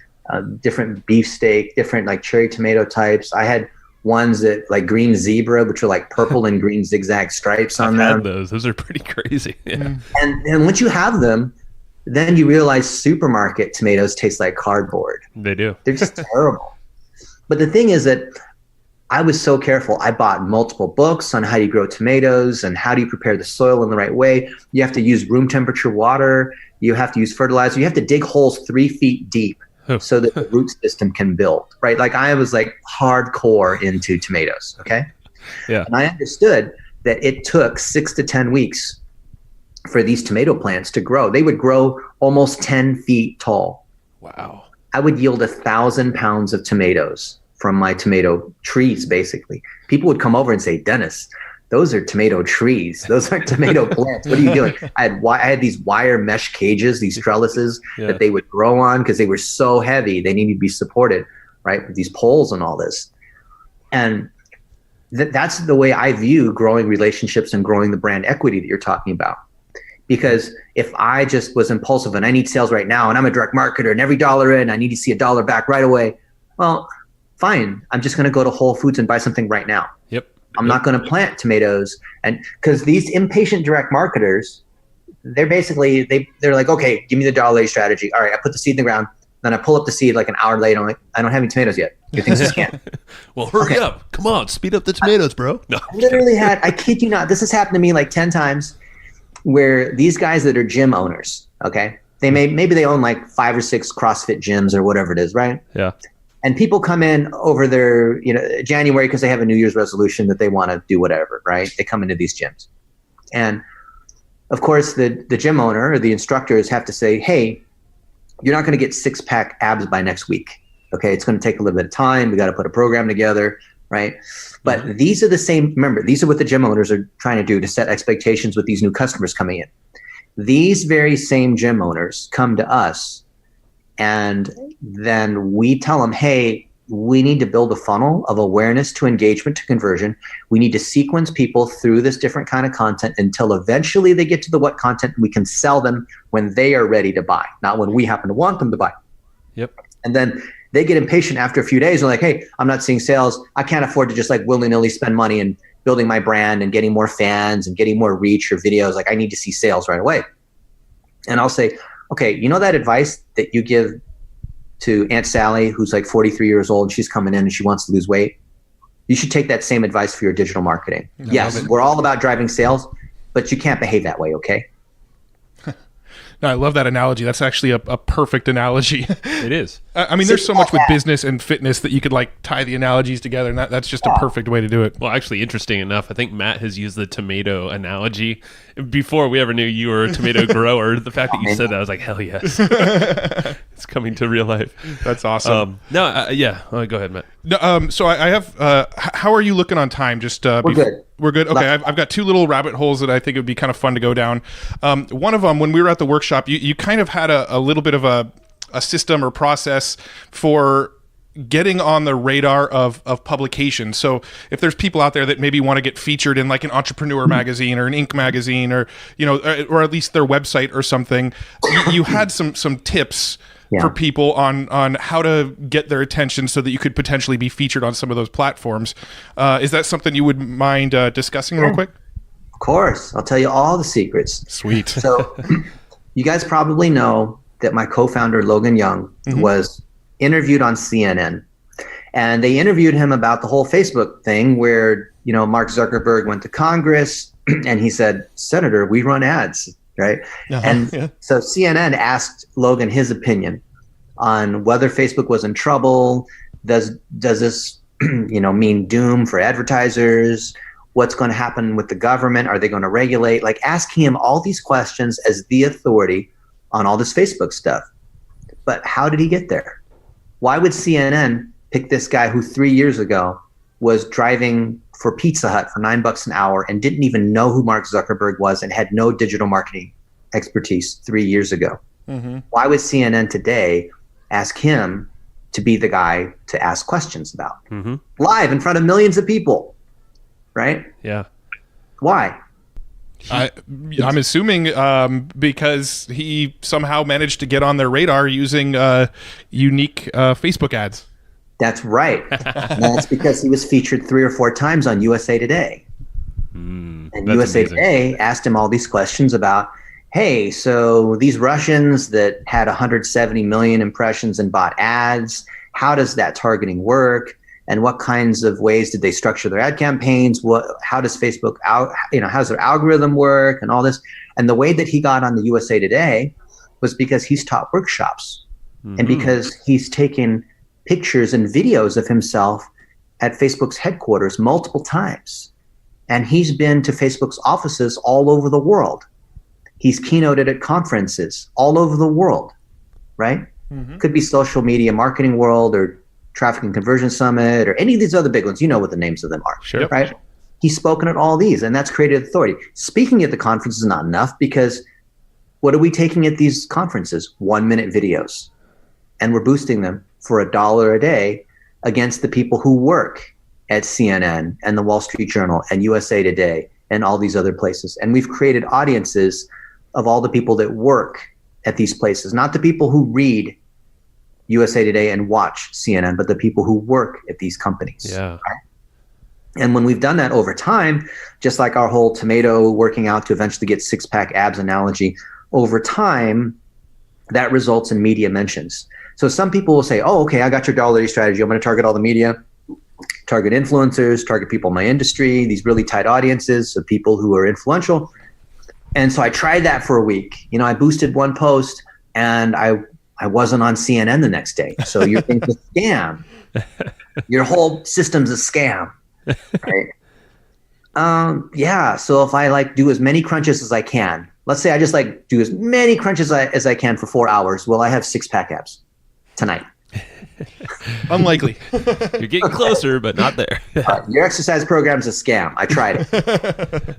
Speaker 3: different beefsteak, different like cherry tomato types. I had ones that like green zebra, which are like purple and green zigzag stripes on them.
Speaker 2: I've had those. Those are pretty crazy. Yeah.
Speaker 3: And once you have them, then you realize supermarket tomatoes taste like cardboard.
Speaker 2: They do.
Speaker 3: They're just terrible. But the thing is that I was so careful. I bought multiple books on how do you grow tomatoes and how do you prepare the soil in the right way. You have to use room temperature water. You have to use fertilizer. You have to dig holes 3 feet deep so that the root system can build, right? Like I was like hardcore into tomatoes, okay?
Speaker 2: Yeah.
Speaker 3: And I understood that it took 6 to 10 weeks for these tomato plants to grow. They would grow almost 10 feet tall.
Speaker 2: Wow.
Speaker 3: I would yield 1,000 pounds of tomatoes from my tomato trees, basically. People would come over and say, Dennis, those are tomato trees. Those aren't tomato plants. What are you doing? I had these wire mesh cages, these trellises that they would grow on because they were so heavy. They needed to be supported, right? With these poles and all this. And that's the way I view growing relationships and growing the brand equity that you're talking about. Because if I just was impulsive and I need sales right now and I'm a direct marketer and every dollar in, I need to see $1 back right away. Well, fine. I'm just going to go to Whole Foods and buy something right now.
Speaker 2: Yep.
Speaker 3: I'm not going to plant tomatoes. And because these impatient direct marketers, they're basically, they're like, okay, give me the dollar strategy. All right, I put the seed in the ground. Then I pull up the seed like an hour later. I'm like, I don't have any tomatoes yet. You think this can?
Speaker 2: Well, hurry up. Come on. Speed up the tomatoes, bro. No.
Speaker 3: I literally had, I kid you not, this has happened to me like 10 times. Where these guys that are gym owners, okay, maybe they own like 5 or 6 CrossFit gyms or whatever it is, right?
Speaker 2: Yeah.
Speaker 3: And people come in over their, January because they have a New Year's resolution that they want to do whatever, right? They come into these gyms. And of course, the gym owner or the instructors have to say, hey, you're not going to get 6-pack abs by next week. Okay, it's going to take a little bit of time. We got to put a program together, right? But these are the same, remember, these are what the gym owners are trying to do to set expectations with these new customers coming in. These very same gym owners come to us, and then we tell them, hey, we need to build a funnel of awareness to engagement to conversion. We need to sequence people through this different kind of content until eventually they get to the what content we can sell them when they are ready to buy, not when we happen to want them to buy.
Speaker 2: Yep.
Speaker 3: And then they get impatient after a few days. They're like, hey, I'm not seeing sales. I can't afford to just like willy-nilly spend money and building my brand and getting more fans and getting more reach or videos. Like, I need to see sales right away. And I'll say, okay, you know that advice that you give to Aunt Sally, who's like 43 years old, and she's coming in and she wants to lose weight? You should take that same advice for your digital marketing. Yes, we're all about driving sales, but you can't behave that way, okay?
Speaker 1: No, I love that analogy. That's actually a perfect analogy.
Speaker 2: It is.
Speaker 1: I mean, there's so much with business and fitness that you could like tie the analogies together, and that's just a perfect way to do it.
Speaker 2: Well, actually, interesting enough, I think Matt has used the tomato analogy before we ever knew you were a tomato grower. The fact that you said that, I was like, hell yes. It's coming to real life.
Speaker 1: That's awesome.
Speaker 2: Go ahead, Matt.
Speaker 1: No, so I have, how are you looking on time? Just
Speaker 3: We're good.
Speaker 1: We're good. Okay, I've got two little rabbit holes that I think it would be kind of fun to go down. One of them, when we were at the workshop, you kind of had a little bit of a system or process for getting on the radar of publication. So if there's people out there that maybe want to get featured in like an Entrepreneur magazine or an Inc. magazine, or or at least their website or something, you had some tips for people on how to get their attention so that you could potentially be featured on some of those platforms. Is that something you would mind discussing real quick?
Speaker 3: Of course. I'll tell you all the secrets.
Speaker 1: Sweet.
Speaker 3: So you guys probably know that my co-founder, Logan Young, was interviewed on CNN. And they interviewed him about the whole Facebook thing where, Mark Zuckerberg went to Congress and he said, Senator, we run ads, right? So CNN asked Logan his opinion on whether Facebook was in trouble. Does this, mean doom for advertisers? What's going to happen with the government? Are they going to regulate? Like, asking him all these questions as the authority on all this Facebook stuff. But how did he get there? Why would CNN pick this guy who 3 years ago was driving for Pizza Hut for $9 an hour and didn't even know who Mark Zuckerberg was and had no digital marketing expertise 3 years ago? Why would CNN today ask him to be the guy to ask questions about live in front of millions of people? Right?
Speaker 2: Yeah.
Speaker 3: Why?
Speaker 1: I'm assuming because he somehow managed to get on their radar using unique Facebook ads.
Speaker 3: That's right. And that's because he was featured 3 or 4 times on USA Today. And USA Today asked him all these questions about, hey, so these Russians that had 170 million impressions and bought ads, how does that targeting work? And what kinds of ways did they structure their ad campaigns? How does Facebook how does their algorithm work and all this? And the way that he got on the USA Today was because he's taught workshops and because he's taken pictures and videos of himself at Facebook's headquarters multiple times. And he's been to Facebook's offices all over the world. He's keynoted at conferences all over the world, right? Could be Social Media Marketing World or Traffic and Conversion Summit or any of these other big ones. You know what the names of them are, right? He's spoken at all these, and that's created authority. Speaking at the conference is not enough, because what are we taking at these conferences? 1-minute videos. And we're boosting them for $1 a day against the people who work at CNN and the Wall Street Journal and USA Today and all these other places. And we've created audiences of all the people that work at these places, not the people who read USA Today and watch CNN, but the people who work at these companies.
Speaker 2: Yeah.
Speaker 3: Right? And when we've done that over time, just like our whole tomato working out to eventually get 6-pack abs analogy, over time, that results in media mentions. So some people will say, oh, okay, I got your $1 strategy. I'm going to target all the media, target influencers, target people in my industry, these really tight audiences of people who are influential. And so I tried that for a week. I boosted one post and I I wasn't on CNN the next day. So your thing's a scam. Your whole system's a scam, right? Yeah. So if I like do as many crunches as I can, let's say I just like do as many crunches as I can for 4 hours. Well, I have 6-pack abs tonight.
Speaker 1: Unlikely.
Speaker 2: You're getting closer, but not there.
Speaker 3: Your exercise program's a scam. I tried it.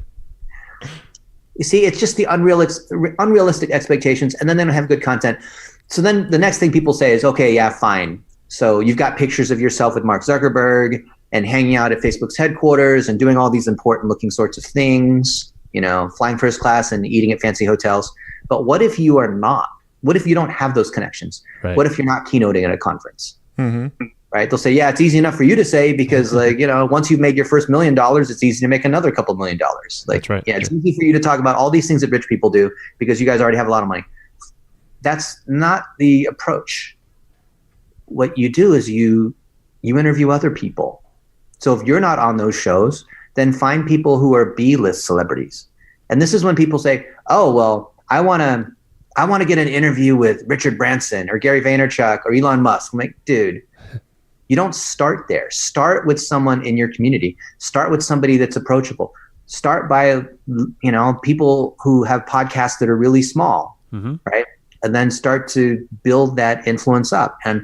Speaker 3: You see, it's just the unrealistic expectations, and then they don't have good content. So then the next thing people say is, okay, yeah, fine. So you've got pictures of yourself with Mark Zuckerberg and hanging out at Facebook's headquarters and doing all these important looking sorts of things, you know, flying first class and eating at fancy hotels. But what if you are not? What if you don't have those connections?
Speaker 2: Right.
Speaker 3: What if you're not keynoting at a conference?
Speaker 1: Mm-hmm.
Speaker 3: Right? They'll say, yeah, it's easy enough for you to say because, like, you know, once you've made your first $1 million, it's easy to make another couple $1 million. Like,
Speaker 2: That's right.
Speaker 3: Yeah, it's easy for you to talk about all these things that rich people do because you guys already have a lot of money. That's not the approach. What you do is you interview other people. So if you're not on those shows, then find people who are B-list celebrities. And this is when people say, oh, well, I want to get an interview with Richard Branson or Gary Vaynerchuk or Elon Musk. I'm like, dude, you don't start there. Start with someone in your community. Start with somebody that's approachable. Start by, you know, people who have podcasts that are really small, right? And then start to build that influence up. And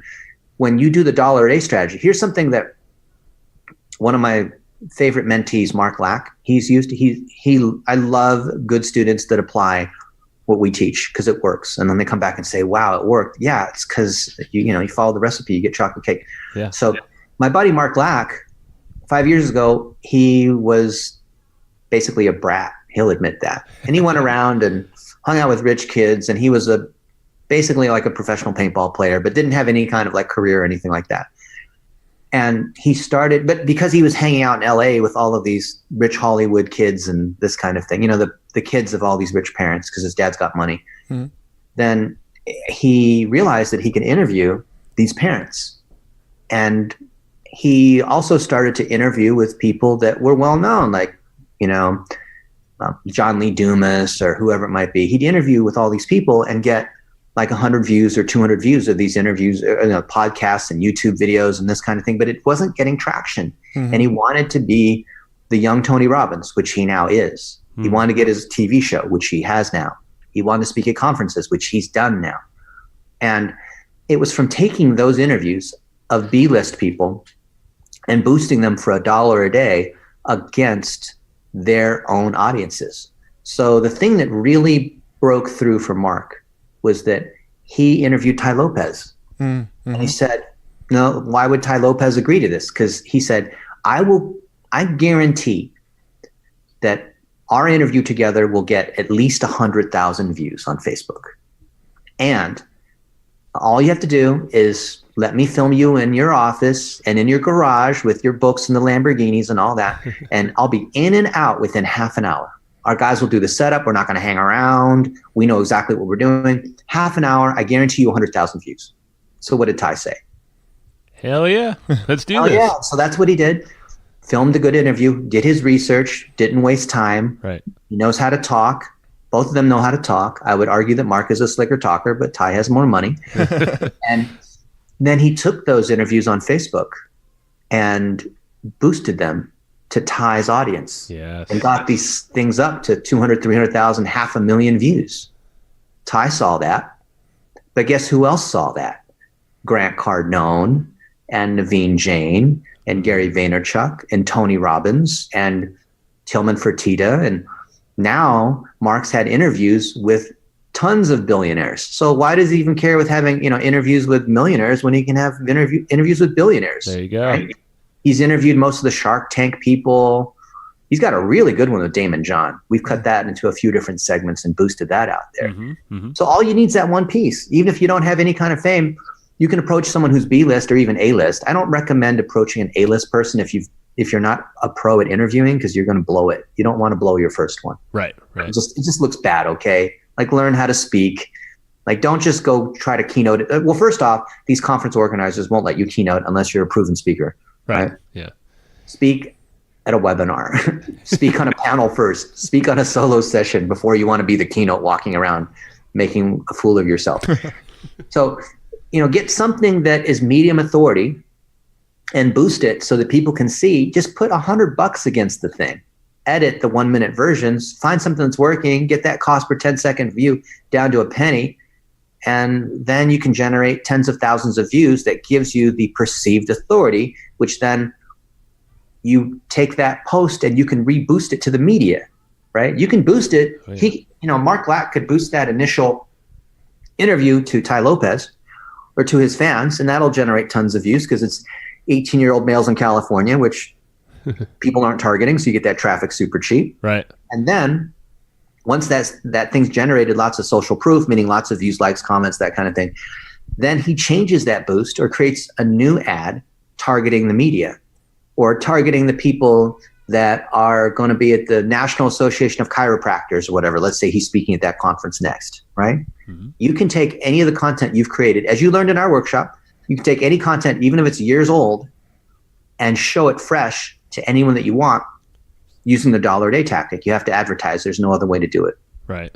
Speaker 3: when you do the dollar a day strategy, here's something that one of my favorite mentees, Mark Lack, he's used to, I love good students that apply what we teach because it works. And then they come back and say, wow, it worked. Yeah, it's because you follow the recipe, you get chocolate cake.
Speaker 2: Yeah.
Speaker 3: So my buddy Mark Lack, 5 years ago, he was basically a brat. He'll admit that. And he went around and hung out with rich kids, and he was basically like a professional paintball player, but didn't have any kind of like career or anything like that. And he started, but because he was hanging out in LA with all of these rich Hollywood kids and this kind of thing, you know, the kids of all these rich parents because his dad's got money, then he realized that he could interview these parents. And he also started to interview with people that were well known, like, you know, John Lee Dumas or whoever it might be. He'd interview with all these people and get like 100 views or 200 views of these interviews, podcasts and YouTube videos and this kind of thing, but it wasn't getting traction. And he wanted to be the young Tony Robbins, which he now is. He wanted to get his TV show, which he has now. He wanted to speak at conferences, which he's done now. And it was from taking those interviews of B-list people and boosting them for $1 a day against their own audiences. So the thing that really broke through for Mark was that he interviewed Ty Lopez. And he said, no, why would Ty Lopez agree to this? Because he said, I guarantee that our interview together will get at least 100,000 views on Facebook. And all you have to do is let me film you in your office and in your garage with your books and the Lamborghinis and all that. And I'll be in and out within half an hour. Our guys will do the setup. We're not going to hang around. We know exactly what we're doing. Half an hour, I guarantee you 100,000 views. So what did Ty say?
Speaker 2: Hell yeah. Let's do this.
Speaker 3: Yeah. So that's what he did. Filmed a good interview, did his research, didn't waste time.
Speaker 2: Right.
Speaker 3: He knows how to talk. Both of them know how to talk. I would argue that Mark is a slicker talker, but Ty has more money. And then he took those interviews on Facebook and boosted them to Ty's audience.
Speaker 2: Yes.
Speaker 3: And got these things up to 200, 300,000, 500,000 views. Ty saw that. But guess who else saw that? Grant Cardone and Naveen Jain and Gary Vaynerchuk and Tony Robbins and Tillman Fertitta. And now Mark's had interviews with tons of billionaires. So why does he even care with having, interviews with millionaires when he can have interviews with billionaires?
Speaker 2: There you go.
Speaker 3: Right? He's interviewed most of the Shark Tank people. He's got a really good one with Damon John. We've cut that into a few different segments and boosted that out there. So all you need is that one piece. Even if you don't have any kind of fame, you can approach someone who's B-list or even A-list. I don't recommend approaching an A-list person if you're not a pro at interviewing, because you're going to blow it. You don't want to blow your first one.
Speaker 2: Right.
Speaker 3: It just looks bad, okay? Like, learn how to speak. Like, don't just go try to keynote it. Well, first off, these conference organizers won't let you keynote unless you're a proven speaker. Right?
Speaker 2: Yeah.
Speaker 3: Speak at a webinar. Speak on a panel first. Speak on a solo session before you want to be the keynote walking around making a fool of yourself. So, get something that is medium authority and boost it so that people can see. Just put $100 against the thing. Edit the 1-minute versions, find something that's working, get that cost per 10-second view down to a penny, and then you can generate tens of thousands of views that gives you the perceived authority, which then you take that post and you can reboost it to the media, right? You can boost it.
Speaker 2: Oh, yeah.
Speaker 3: Mark Lack could boost that initial interview to Ty Lopez or to his fans, and that'll generate tons of views because it's 18-year-old males in California, which people aren't targeting, so you get that traffic super cheap.
Speaker 2: Right.
Speaker 3: And then once that thing's generated lots of social proof, meaning lots of views, likes, comments, that kind of thing, then he changes that boost or creates a new ad targeting the media or targeting the people that are going to be at the National Association of Chiropractors or whatever. Let's say he's speaking at that conference next, right? Mm-hmm. You can take any of the content you've created, as you learned in our workshop, you can take any content, even if it's years old, and show it fresh to anyone that you want using the $1 a day tactic. You have to advertise. There's no other way to do it.
Speaker 2: Right.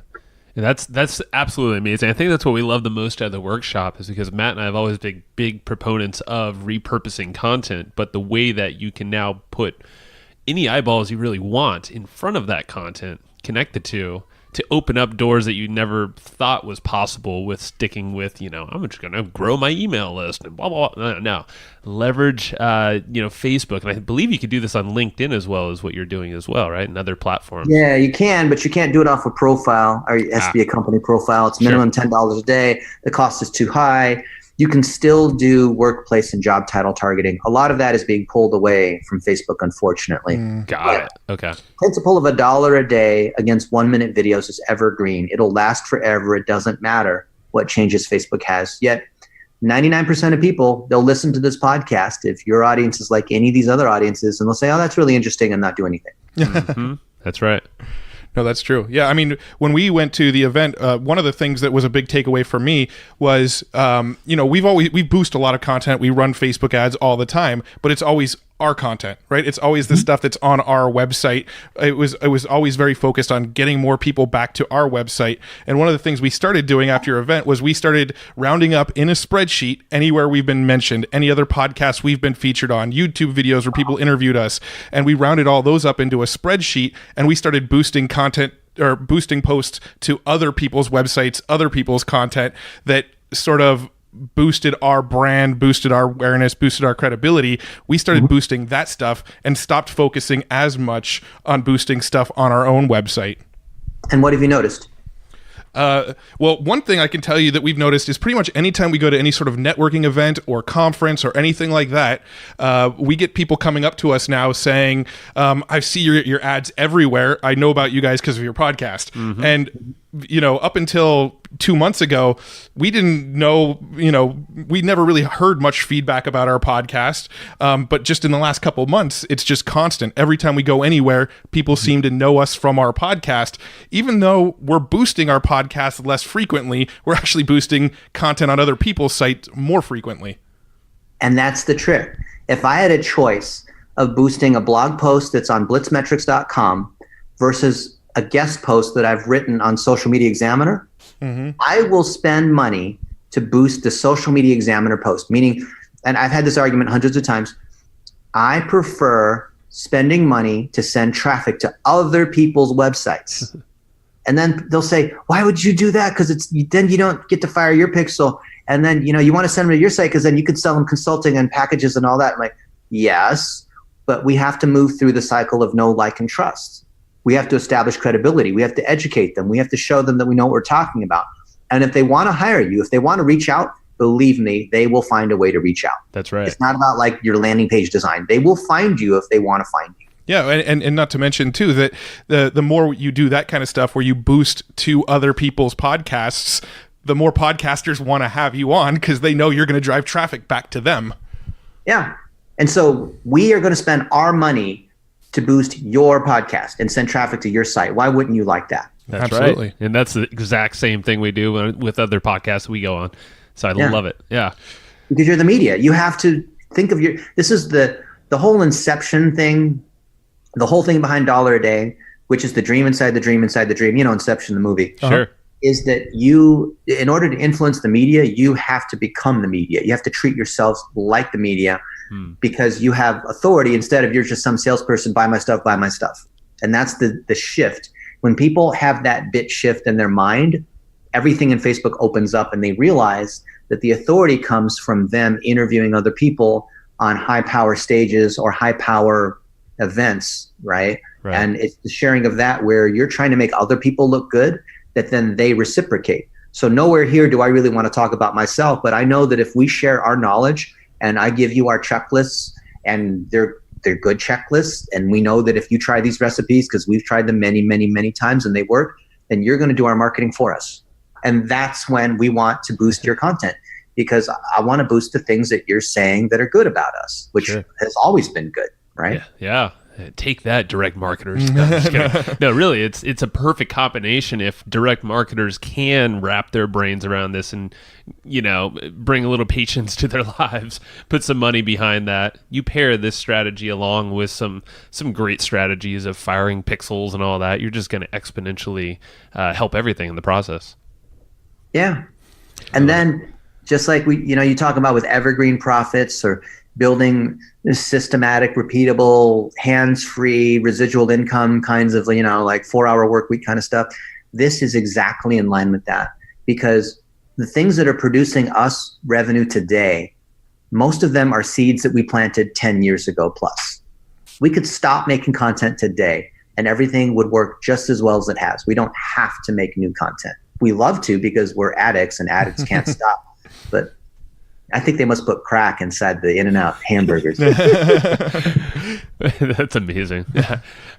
Speaker 2: And that's absolutely amazing. I think that's what we love the most out of the workshop is because Matt and I have always been big proponents of repurposing content, but the way that you can now put any eyeballs you really want in front of that content, connect the two to open up doors that you never thought was possible with sticking with, I'm just going to grow my email list and blah, blah, blah. No. Leverage, Facebook. And I believe you could do this on LinkedIn as well as what you're doing as well, right? And other platforms.
Speaker 3: Yeah, you can, but you can't do it off a profile or it has to be a company profile. It's minimum $10 a day. The cost is too high. You can still do workplace and job title targeting. A lot of that is being pulled away from Facebook, unfortunately.
Speaker 2: Got it. Okay.
Speaker 3: Principle of $1 a day against 1-minute videos is evergreen. It'll last forever. It doesn't matter what changes Facebook has. Yet 99% of people, they'll listen to this podcast if your audience is like any of these other audiences, and they'll say, oh, that's really interesting, and not do anything.
Speaker 2: Mm-hmm. That's right.
Speaker 1: No, that's true. Yeah, I mean, when we went to the event, one of the things that was a big takeaway for me was, we boost a lot of content. We run Facebook ads all the time, but it's always our content, right? It's always the stuff that's on our website. It was always very focused on getting more people back to our website. And one of the things we started doing after your event was we started rounding up in a spreadsheet anywhere we've been mentioned, any other podcasts we've been featured on, YouTube videos where people interviewed us, and we rounded all those up into a spreadsheet, and we started boosting content or boosting posts to other people's websites, other people's content that sort of boosted our brand, boosted our awareness, boosted our credibility. We started boosting that stuff and stopped focusing as much on boosting stuff on our own website.
Speaker 3: And what have you noticed?
Speaker 1: Well, one thing I can tell you that we've noticed is pretty much anytime we go to any sort of networking event or conference or anything like that, we get people coming up to us now saying, I see your ads everywhere. I know about you guys because of your podcast. Mm-hmm. And up until 2 months ago, we didn't know, we never really heard much feedback about our podcast. But just in the last couple of months, it's just constant. Every time we go anywhere, people seem to know us from our podcast. Even though we're boosting our podcast less frequently, we're actually boosting content on other people's sites more frequently.
Speaker 3: And that's the trick. If I had a choice of boosting a blog post that's on blitzmetrics.com versus a guest post that I've written on Social Media Examiner, mm-hmm. I will spend money to boost the Social Media Examiner post. Meaning, and I've had this argument hundreds of times, I prefer spending money to send traffic to other people's websites. And then they'll say, why would you do that? Because then you don't get to fire your pixel. And then, you want to send them to your site because then you could sell them consulting and packages and all that. I'm like, yes, but we have to move through the cycle of know, like, and trust. We have to establish credibility. We have to educate them. We have to show them that we know what we're talking about. And if they want to hire you, if they want to reach out, believe me, they will find a way to reach out.
Speaker 2: That's right.
Speaker 3: It's not about like your landing page design. They will find you if they want to find you.
Speaker 1: Yeah, and not to mention too that the more you do that kind of stuff where you boost to other people's podcasts, the more podcasters want to have you on because they know you're going to drive traffic back to them.
Speaker 3: Yeah. And so we are going to spend our money to boost your podcast and send traffic to your site. Why wouldn't you like that?
Speaker 2: That's
Speaker 1: Absolutely.
Speaker 2: Right. And that's the exact same thing we do with other podcasts we go on. So I love it. Yeah.
Speaker 3: Because you're the media. You have to think of this is the whole inception thing, the whole thing behind $1 a day, which is the dream inside the dream inside the dream. Inception, the movie.
Speaker 2: Sure.
Speaker 3: is that you, in order to influence the media, you have to become the media. You have to treat yourselves like the media because you have authority instead of you're just some salesperson, buy my stuff, buy my stuff. And that's the shift. When people have that bit shift in their mind, everything in Facebook opens up and they realize that the authority comes from them interviewing other people on high power stages or high power events, right? And it's the sharing of that where you're trying to make other people look good, that then they reciprocate. So nowhere here do I really want to talk about myself, but I know that if we share our knowledge and I give you our checklists and they're good checklists, and we know that if you try these recipes, because we've tried them many, many, many times and they work, then you're going to do our marketing for us. And that's when we want to boost your content, because I want to boost the things that you're saying that are good about us, which has always been good, right?
Speaker 2: Yeah. Take that, direct marketers. No, I'm just kidding. No, really, it's a perfect combination if direct marketers can wrap their brains around this and, bring a little patience to their lives, put some money behind that. You pair this strategy along with some great strategies of firing pixels and all that, you're just going to exponentially help everything in the process.
Speaker 3: Yeah. And then just like you talk about with Evergreen profits or building systematic, repeatable, hands-free, residual income kinds of, like 4-hour work week kind of stuff. This is exactly in line with that, because the things that are producing us revenue today, most of them are seeds that we planted 10 years ago plus. We could stop making content today and everything would work just as well as it has. We don't have to make new content. We love to because we're addicts and addicts can't stop. But I think they must put crack inside the In-N-Out hamburgers.
Speaker 2: That's amazing.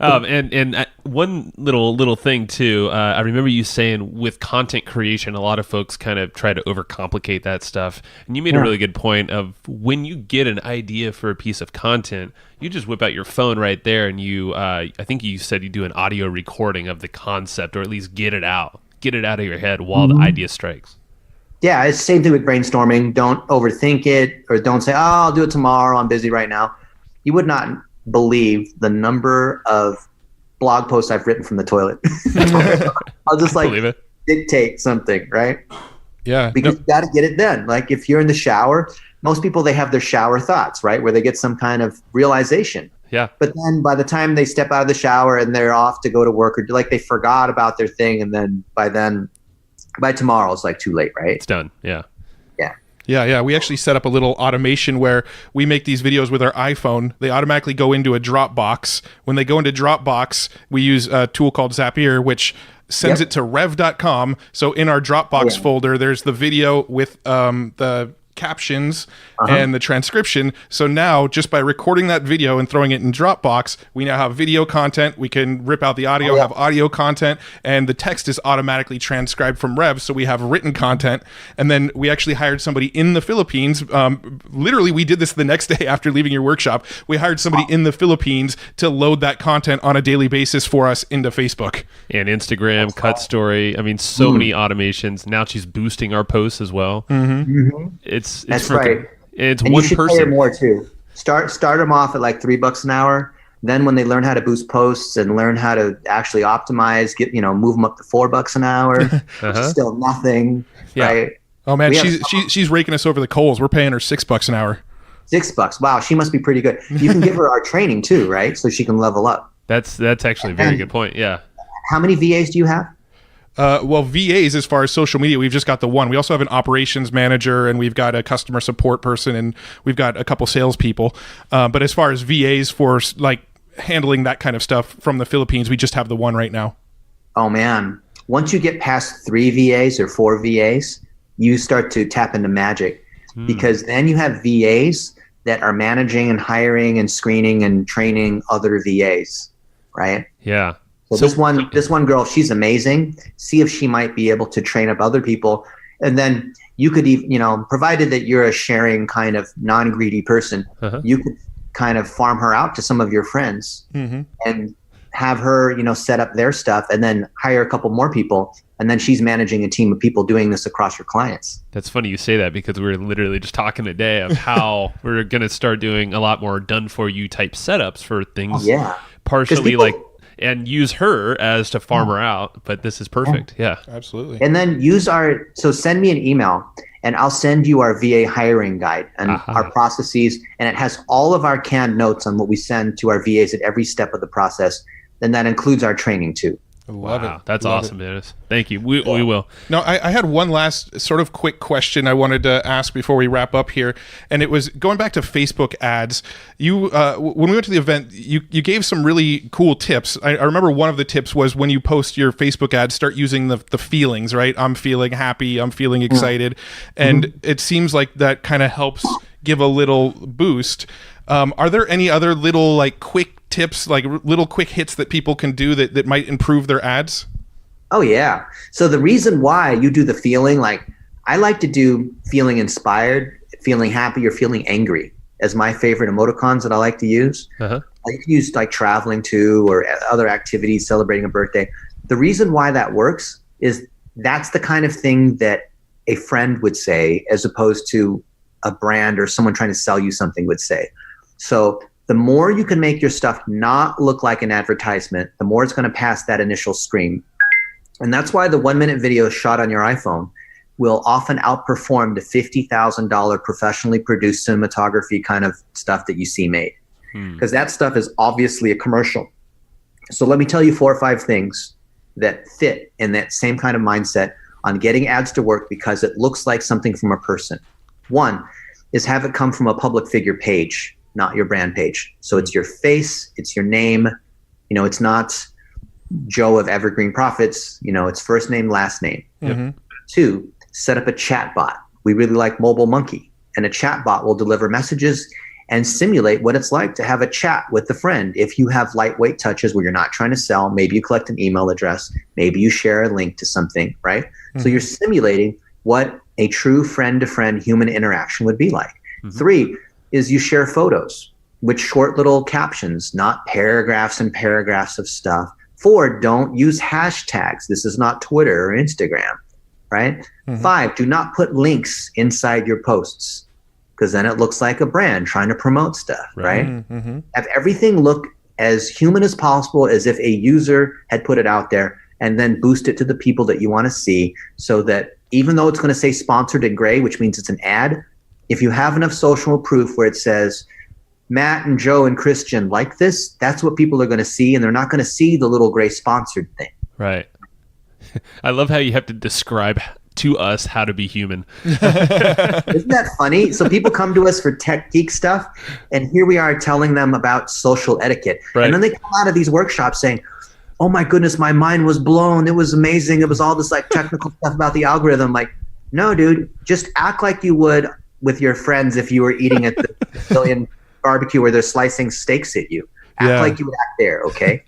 Speaker 2: And one little thing too. I remember you saying with content creation, a lot of folks kind of try to overcomplicate that stuff. And you made a really good point of when you get an idea for a piece of content, you just whip out your phone right there, and you. I think you said you do an audio recording of the concept, or at least get it out of your head while the idea strikes.
Speaker 3: Yeah, it's the same thing with brainstorming. Don't overthink it, or don't say, I'll do it tomorrow, I'm busy right now. You would not believe the number of blog posts I've written from the toilet. I'll just dictate something, right?
Speaker 1: Yeah.
Speaker 3: Because you got to get it done. Like if you're in the shower, most people, they have their shower thoughts, right? Where they get some kind of realization.
Speaker 2: Yeah.
Speaker 3: But then by the time they step out of the shower and they're off to go to work, or like they forgot about their thing, and then by tomorrow, it's like too late, right?
Speaker 2: It's done. Yeah.
Speaker 1: Yeah. We actually set up a little automation where we make these videos with our iPhone. They automatically go into a Dropbox. When they go into Dropbox, we use a tool called Zapier, which sends it to rev.com. So in our Dropbox folder, there's the video with the captions and the transcription. So now, just by recording that video and throwing it in Dropbox, we now have video content. We can rip out the audio, have audio content, and the text is automatically transcribed from Rev. So we have written content. And then we actually hired somebody in the Philippines. Literally, we did this the next day after leaving your workshop. We hired somebody in the Philippines to load that content on a daily basis for us into Facebook
Speaker 2: and Instagram, Cut Story. I mean, so many automations. Now she's boosting our posts as well. It's
Speaker 3: That's right.
Speaker 2: It's
Speaker 3: and
Speaker 2: one
Speaker 3: you should
Speaker 2: person.
Speaker 3: Pay her more too. Start them off at like $3 an hour. Then when they learn how to boost posts and learn how to actually optimize, move them up to $4 an hour. Which is still nothing, right?
Speaker 1: Oh man, she's raking us over the coals. We're paying her $6 an hour.
Speaker 3: $6. Wow, she must be pretty good. You can give her our training too, right? So she can level up.
Speaker 2: That's actually a very good point. Yeah.
Speaker 3: How many VAs do you have?
Speaker 1: Well, VAs, as far as social media, we've just got the one. We also have an operations manager, and we've got a customer support person, and we've got a couple salespeople. But as far as VAs for like handling that kind of stuff from the Philippines, we just have the one right now.
Speaker 3: Oh man, once you get past 3 VAs or 4 VAs, you start to tap into magic, because then you have VAs that are managing and hiring and screening and training other VAs, right?
Speaker 2: Yeah.
Speaker 3: So this one girl, she's amazing. See if she might be able to train up other people. And then you could even, provided that you're a sharing kind of non-greedy person, you could kind of farm her out to some of your friends and have her, set up their stuff, and then hire a couple more people. And then she's managing a team of people doing this across your clients.
Speaker 2: That's funny you say that, because we were literally just talking today of how we're going to start doing a lot more done for you type setups for things partially and use her as to farm her out. But this is perfect. Yeah.
Speaker 1: Absolutely.
Speaker 3: And then send me an email and I'll send you our VA hiring guide and our processes. And it has all of our canned notes on what we send to our VAs at every step of the process. And that includes our training too.
Speaker 1: Love
Speaker 2: wow,
Speaker 1: it.
Speaker 2: That's
Speaker 1: Love
Speaker 2: awesome,
Speaker 1: it.
Speaker 2: Dennis. Thank you. We will.
Speaker 1: No, I had one last sort of quick question I wanted to ask before we wrap up here, and it was going back to Facebook ads. You, when we went to the event, you gave some really cool tips. I remember one of the tips was when you post your Facebook ads, start using the feelings, right? I'm feeling happy, I'm feeling excited, and it seems like that kind of helps give a little boost. Are there any other little like quick tips, like little quick hits that people can do that might improve their ads?
Speaker 3: Oh yeah. So the reason why you do the feeling, like I like to do feeling inspired, feeling happy, or feeling angry as my favorite emoticons that I like to use. I can use like traveling to or other activities, celebrating a birthday. The reason why that works is that's the kind of thing that a friend would say as opposed to a brand or someone trying to sell you something would say. So the more you can make your stuff not look like an advertisement, the more it's going to pass that initial screen. And that's why the 1-minute video shot on your iPhone will often outperform the $50,000 professionally produced cinematography kind of stuff that you see made. Because that stuff is obviously a commercial. So let me tell you 4 or 5 things that fit in that same kind of mindset on getting ads to work because it looks like something from a person. One is have it come from a public figure page, not your brand page. So it's your face, it's your name. You know, it's not Joe of Evergreen Profits. You know, it's first name, last name. 2, set up a chat bot. We really like Mobile Monkey, and a chat bot will deliver messages and simulate what it's like to have a chat with the friend. If you have lightweight touches where you're not trying to sell, maybe you collect an email address, maybe you share a link to something, right? So you're simulating what a true friend-to-friend human interaction would be like. 3 is you share photos with short little captions, not paragraphs and paragraphs of stuff. 4, don't use hashtags. This is not Twitter or Instagram, right? 5, do not put links inside your posts because then it looks like a brand trying to promote stuff, right? Have everything look as human as possible, as if a user had put it out there, and then boost it to the people that you want to see so that even though it's going to say sponsored in gray, which means it's an ad, if you have enough social proof where it says Matt and Joe and Christian like this, that's what people are going to see, and they're not going to see the little gray sponsored thing.
Speaker 2: Right. I love how you have to describe to us how to be human.
Speaker 3: Isn't that funny? So people come to us for tech geek stuff, and here we are telling them about social etiquette.
Speaker 2: Right.
Speaker 3: And then they come out of these workshops saying, oh my goodness, my mind was blown. It was amazing. It was all this like technical stuff about the algorithm. Like, no, dude, just act like you would with your friends if you were eating at the Brazilian barbecue where they're slicing steaks at you. Act like you would act there, okay?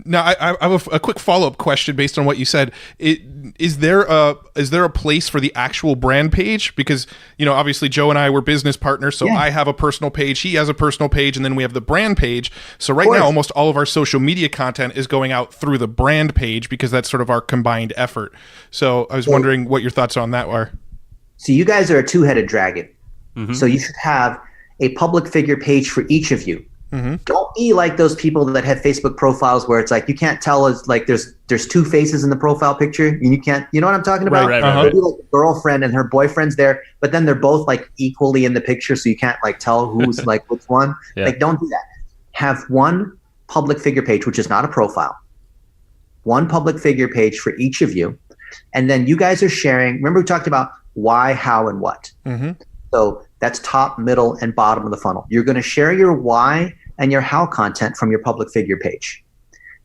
Speaker 1: Now, I have a quick follow-up question based on what you said. Is there a place for the actual brand page? Because, you know, obviously Joe and I were business partners, so I have a personal page, he has a personal page, and then we have the brand page. So right now, almost all of our social media content is going out through the brand page because that's sort of our combined effort. So I was wondering what your thoughts on that are.
Speaker 3: So you guys are a two-headed dragon. So you should have a public figure page for each of you. Don't be like those people that have Facebook profiles where it's like you can't tell it's like there's 2 faces in the profile picture and you can't, you know what I'm talking about?
Speaker 2: Right.
Speaker 3: Maybe like a girlfriend and her boyfriend's there, but then they're both like equally in the picture, so you can't like tell who's like which one. Like, don't do that. Have one public figure page, which is not a profile. One public figure page for each of you, and then you guys are sharing. Remember we talked about why, how, and what. So that's top, middle, and bottom of the funnel. You're going to share your why and your how content from your public figure page.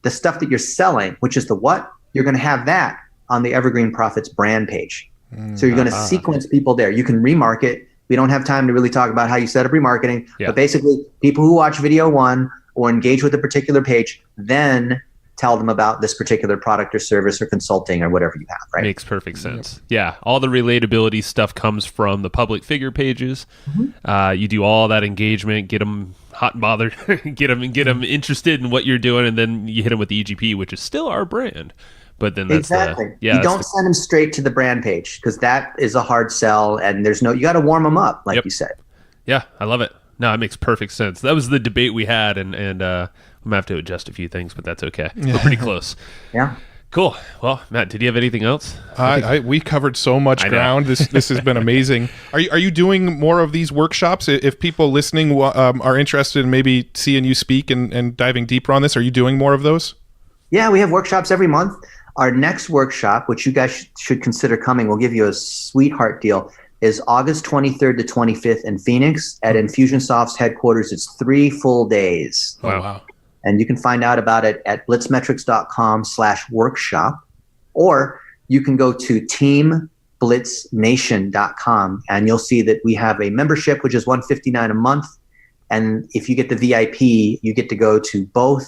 Speaker 3: The stuff that you're selling, which is the what, you're going to have that on the Evergreen Profits brand page. So you're going to sequence people there. You can remarket. We don't have time to really talk about how you set up remarketing, but basically people who watch video 1 or engage with a particular page, then tell them about this particular product or service or consulting or whatever you have, right?
Speaker 2: Makes perfect sense. Yeah. All the relatability stuff comes from the public figure pages. You do all that engagement, get them hot and bothered, get them interested in what you're doing, and then you hit them with the EGP, which is still our brand. But then that's
Speaker 3: you don't send them straight to the brand page because that is a hard sell, and you got to warm them up, like you said.
Speaker 2: Yeah, I love it. No, it makes perfect sense. That was the debate we had, and I'm gonna have to adjust a few things, but that's okay. We're pretty close.
Speaker 3: Yeah.
Speaker 2: Cool. Well, Matt, did you have anything else?
Speaker 1: We covered so much ground. This has been amazing. Are you doing more of these workshops? If people listening are interested in maybe seeing you speak and diving deeper on this, are you doing more of those?
Speaker 3: Yeah, we have workshops every month. Our next workshop, which you guys should consider coming, we'll give you a sweetheart deal, is August 23rd to 25th in Phoenix at Infusionsoft's headquarters. It's 3 full days.
Speaker 1: Wow.
Speaker 3: And you can find out about it at blitzmetrics.com/workshop, or you can go to teamblitznation.com and you'll see that we have a membership, which is $159 a month. And if you get the VIP, you get to go to both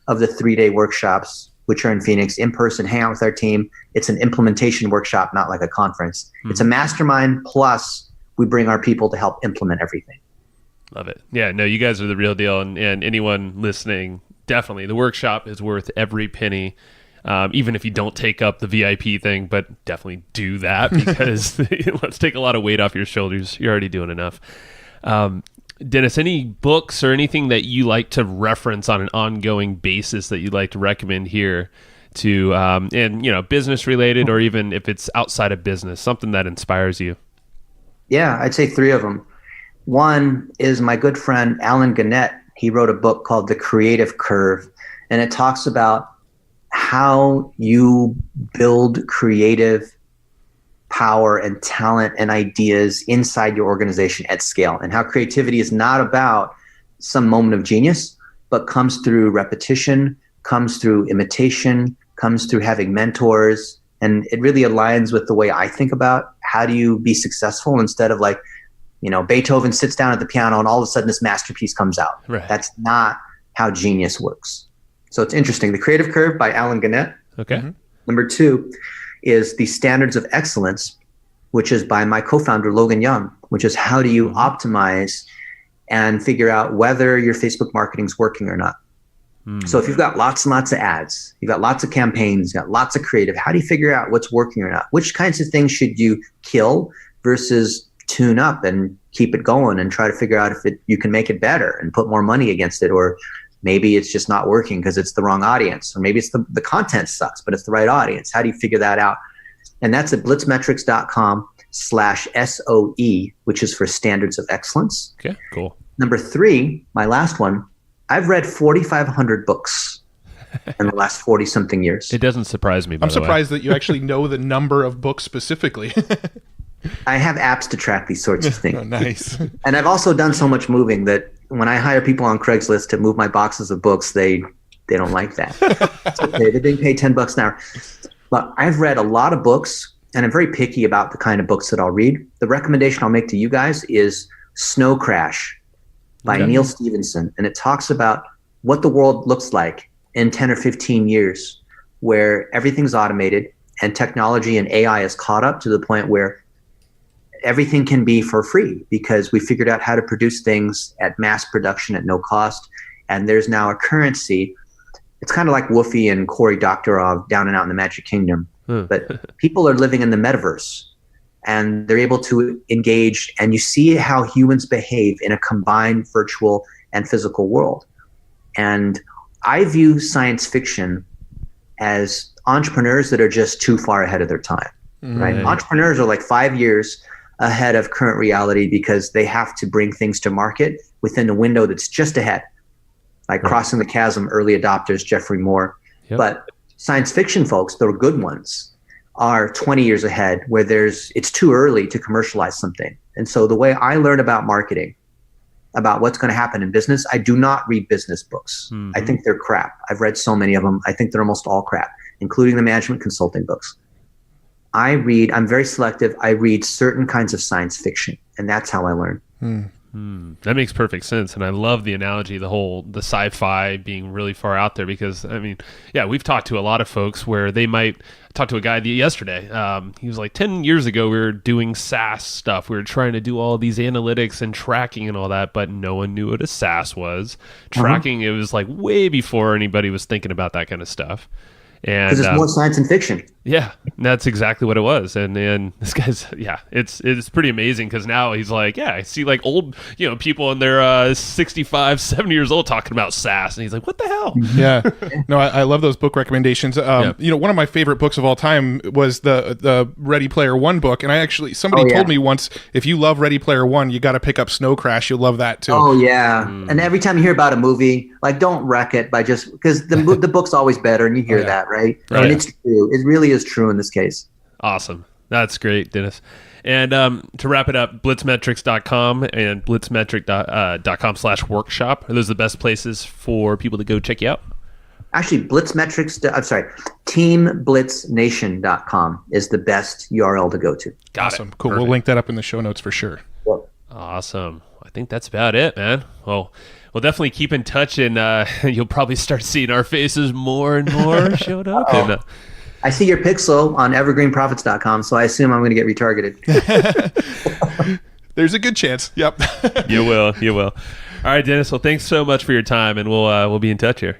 Speaker 3: of the 3-day workshops, which are in Phoenix, in person, hang out with our team. It's an implementation workshop, not like a conference. It's a mastermind, plus we bring our people to help implement everything.
Speaker 2: Love it. Yeah, no, you guys are the real deal. And anyone listening, definitely, the workshop is worth every penny, even if you don't take up the VIP thing, but definitely do that because let's take a lot of weight off your shoulders. You're already doing enough. Dennis, any books or anything that you like to reference on an ongoing basis that you'd like to recommend here to, and business related, or even if it's outside of business, something that inspires you?
Speaker 3: Yeah, I'd say 3 of them. One is my good friend, Alan Gannett. He wrote a book called The Creative Curve, and it talks about how you build creative power and talent and ideas inside your organization at scale, and how creativity is not about some moment of genius, but comes through repetition, comes through imitation, comes through having mentors. And it really aligns with the way I think about how do you be successful, instead of like, Beethoven sits down at the piano and all of a sudden this masterpiece comes out.
Speaker 2: Right.
Speaker 3: That's not how genius works. So it's interesting. The Creative Curve by Alan Gannett.
Speaker 2: Okay.
Speaker 3: Mm-hmm. Number 2 is The Standards of Excellence, which is by my co-founder, Logan Young, which is how do you optimize and figure out whether your Facebook marketing is working or not. So if you've got lots and lots of ads, you've got lots of campaigns, you've got lots of creative, how do you figure out what's working or not? Which kinds of things should you kill versus tune up and keep it going and try to figure out if you can make it better and put more money against it, or maybe it's just not working because it's the wrong audience, or maybe it's the content sucks, but it's the right audience. How do you figure that out? And that's at blitzmetrics.com/SOE, which is for Standards of Excellence.
Speaker 2: Okay, cool.
Speaker 3: Number 3, my last one, I've read 4,500 books in the last 40 something years.
Speaker 2: It doesn't surprise me, by
Speaker 1: I'm
Speaker 2: the way.
Speaker 1: surprised that you actually know the number of books specifically.
Speaker 3: I have apps to track these sorts of things.
Speaker 1: Oh, nice.
Speaker 3: And I've also done so much moving that when I hire people on Craigslist to move my boxes of books, they don't like that. It's okay. They're being paid $10 an hour. But I've read a lot of books, and I'm very picky about the kind of books that I'll read. The recommendation I'll make to you guys is Snow Crash by Neil Stephenson. And it talks about what the world looks like in 10 or 15 years, where everything's automated and technology and AI is caught up to the point where everything can be for free because we figured out how to produce things at mass production at no cost. And there's now a currency. It's kind of like Woofy and Cory Doctorow down and out in the Magic Kingdom. But people are living in the metaverse and they're able to engage, and you see how humans behave in a combined virtual and physical world. And I view science fiction as entrepreneurs that are just too far ahead of their time, right? Entrepreneurs are like 5 years ahead of current reality because they have to bring things to market within a window that's just ahead, like Crossing the Chasm, early adopters, Jeffrey Moore.
Speaker 2: Yep.
Speaker 3: But science fiction folks, the good ones, are 20 years ahead where it's too early to commercialize something. And so the way I learn about marketing, about what's going to happen in business, I do not read business books. I think they're crap. I've read so many of them. I think they're almost all crap, including the management consulting books. I'm very selective. I read certain kinds of science fiction, and that's how I learn.
Speaker 2: That makes perfect sense. And I love the analogy, the sci-fi being really far out there, because we've talked to a lot of folks where they might talk to a guy yesterday. He was like, 10 years ago, we were doing SaaS stuff. We were trying to do all these analytics and tracking and all that, but no one knew what a SaaS was. Tracking, it was like way before anybody was thinking about that kind of stuff. And
Speaker 3: Because it's more science and fiction.
Speaker 2: yeah, that's exactly what it was. And this guy's, it's pretty amazing because now he's like, I see like old, people in their 65, 70 years old talking about SaaS. And he's like, what the hell?
Speaker 1: Yeah. No, I love those book recommendations. One of my favorite books of all time was the Ready Player One book. And somebody told me once, if you love Ready Player One, you got to pick up Snow Crash. You'll love that too.
Speaker 3: Oh yeah. And every time you hear about a movie, like don't wreck it by just, because the book's always better and you hear that, right? And it's true. It really is true in this case.
Speaker 2: Awesome. That's great, Dennis. And to wrap it up, blitzmetrics.com and blitzmetric.com/workshop. Are those the best places for people to go check you out?
Speaker 3: Actually, teamblitznation.com is the best URL to go to.
Speaker 1: Awesome. Cool. Perfect. We'll link that up in the show notes for sure.
Speaker 3: Yep.
Speaker 2: Awesome. I think that's about it, man. Well, we'll definitely keep in touch, and you'll probably start seeing our faces more and more showed up. And,
Speaker 3: I see your pixel on evergreenprofits.com, so I assume I'm going to get retargeted.
Speaker 1: There's a good chance. Yep.
Speaker 2: You will. All right, Dennis. Well, thanks so much for your time, and we'll be in touch here.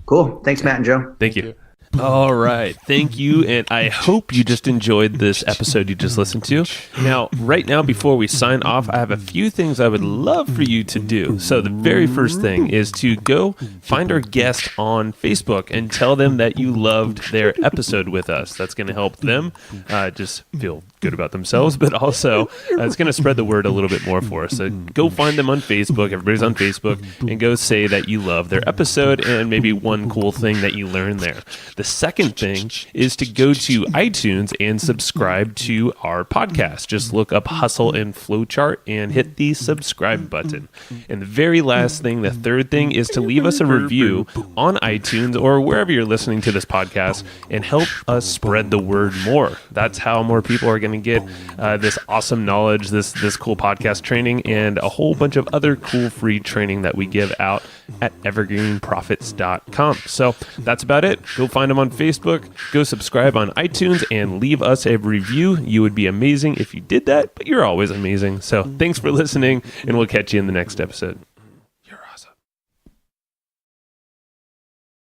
Speaker 3: Cool. Thanks, Matt and Joe.
Speaker 2: Thank you. All right. Thank you. And I hope you just enjoyed this episode you just listened to. Now, right now, before we sign off, I have a few things I would love for you to do. So the very first thing is to go find our guest on Facebook and tell them that you loved their episode with us. That's going to help them just feel good about themselves, but also it's going to spread the word a little bit more for us. So go find them on Facebook. Everybody's on Facebook, and go say that you love their episode and maybe one cool thing that you learned there. The second thing is to go to iTunes and subscribe to our podcast. Just look up Hustle and Flowchart and hit the subscribe button. And the very last thing, the third thing, is to leave us a review on iTunes or wherever you're listening to this podcast and help us spread the word more. That's how more people are going to get this awesome knowledge, this cool podcast training, and a whole bunch of other cool free training that we give out at evergreenprofits.com. So that's about it. Go find them on Facebook, go subscribe on iTunes, and leave us a review. You would be amazing if you did that, but you're always amazing. So thanks for listening, and we'll catch you in the next episode.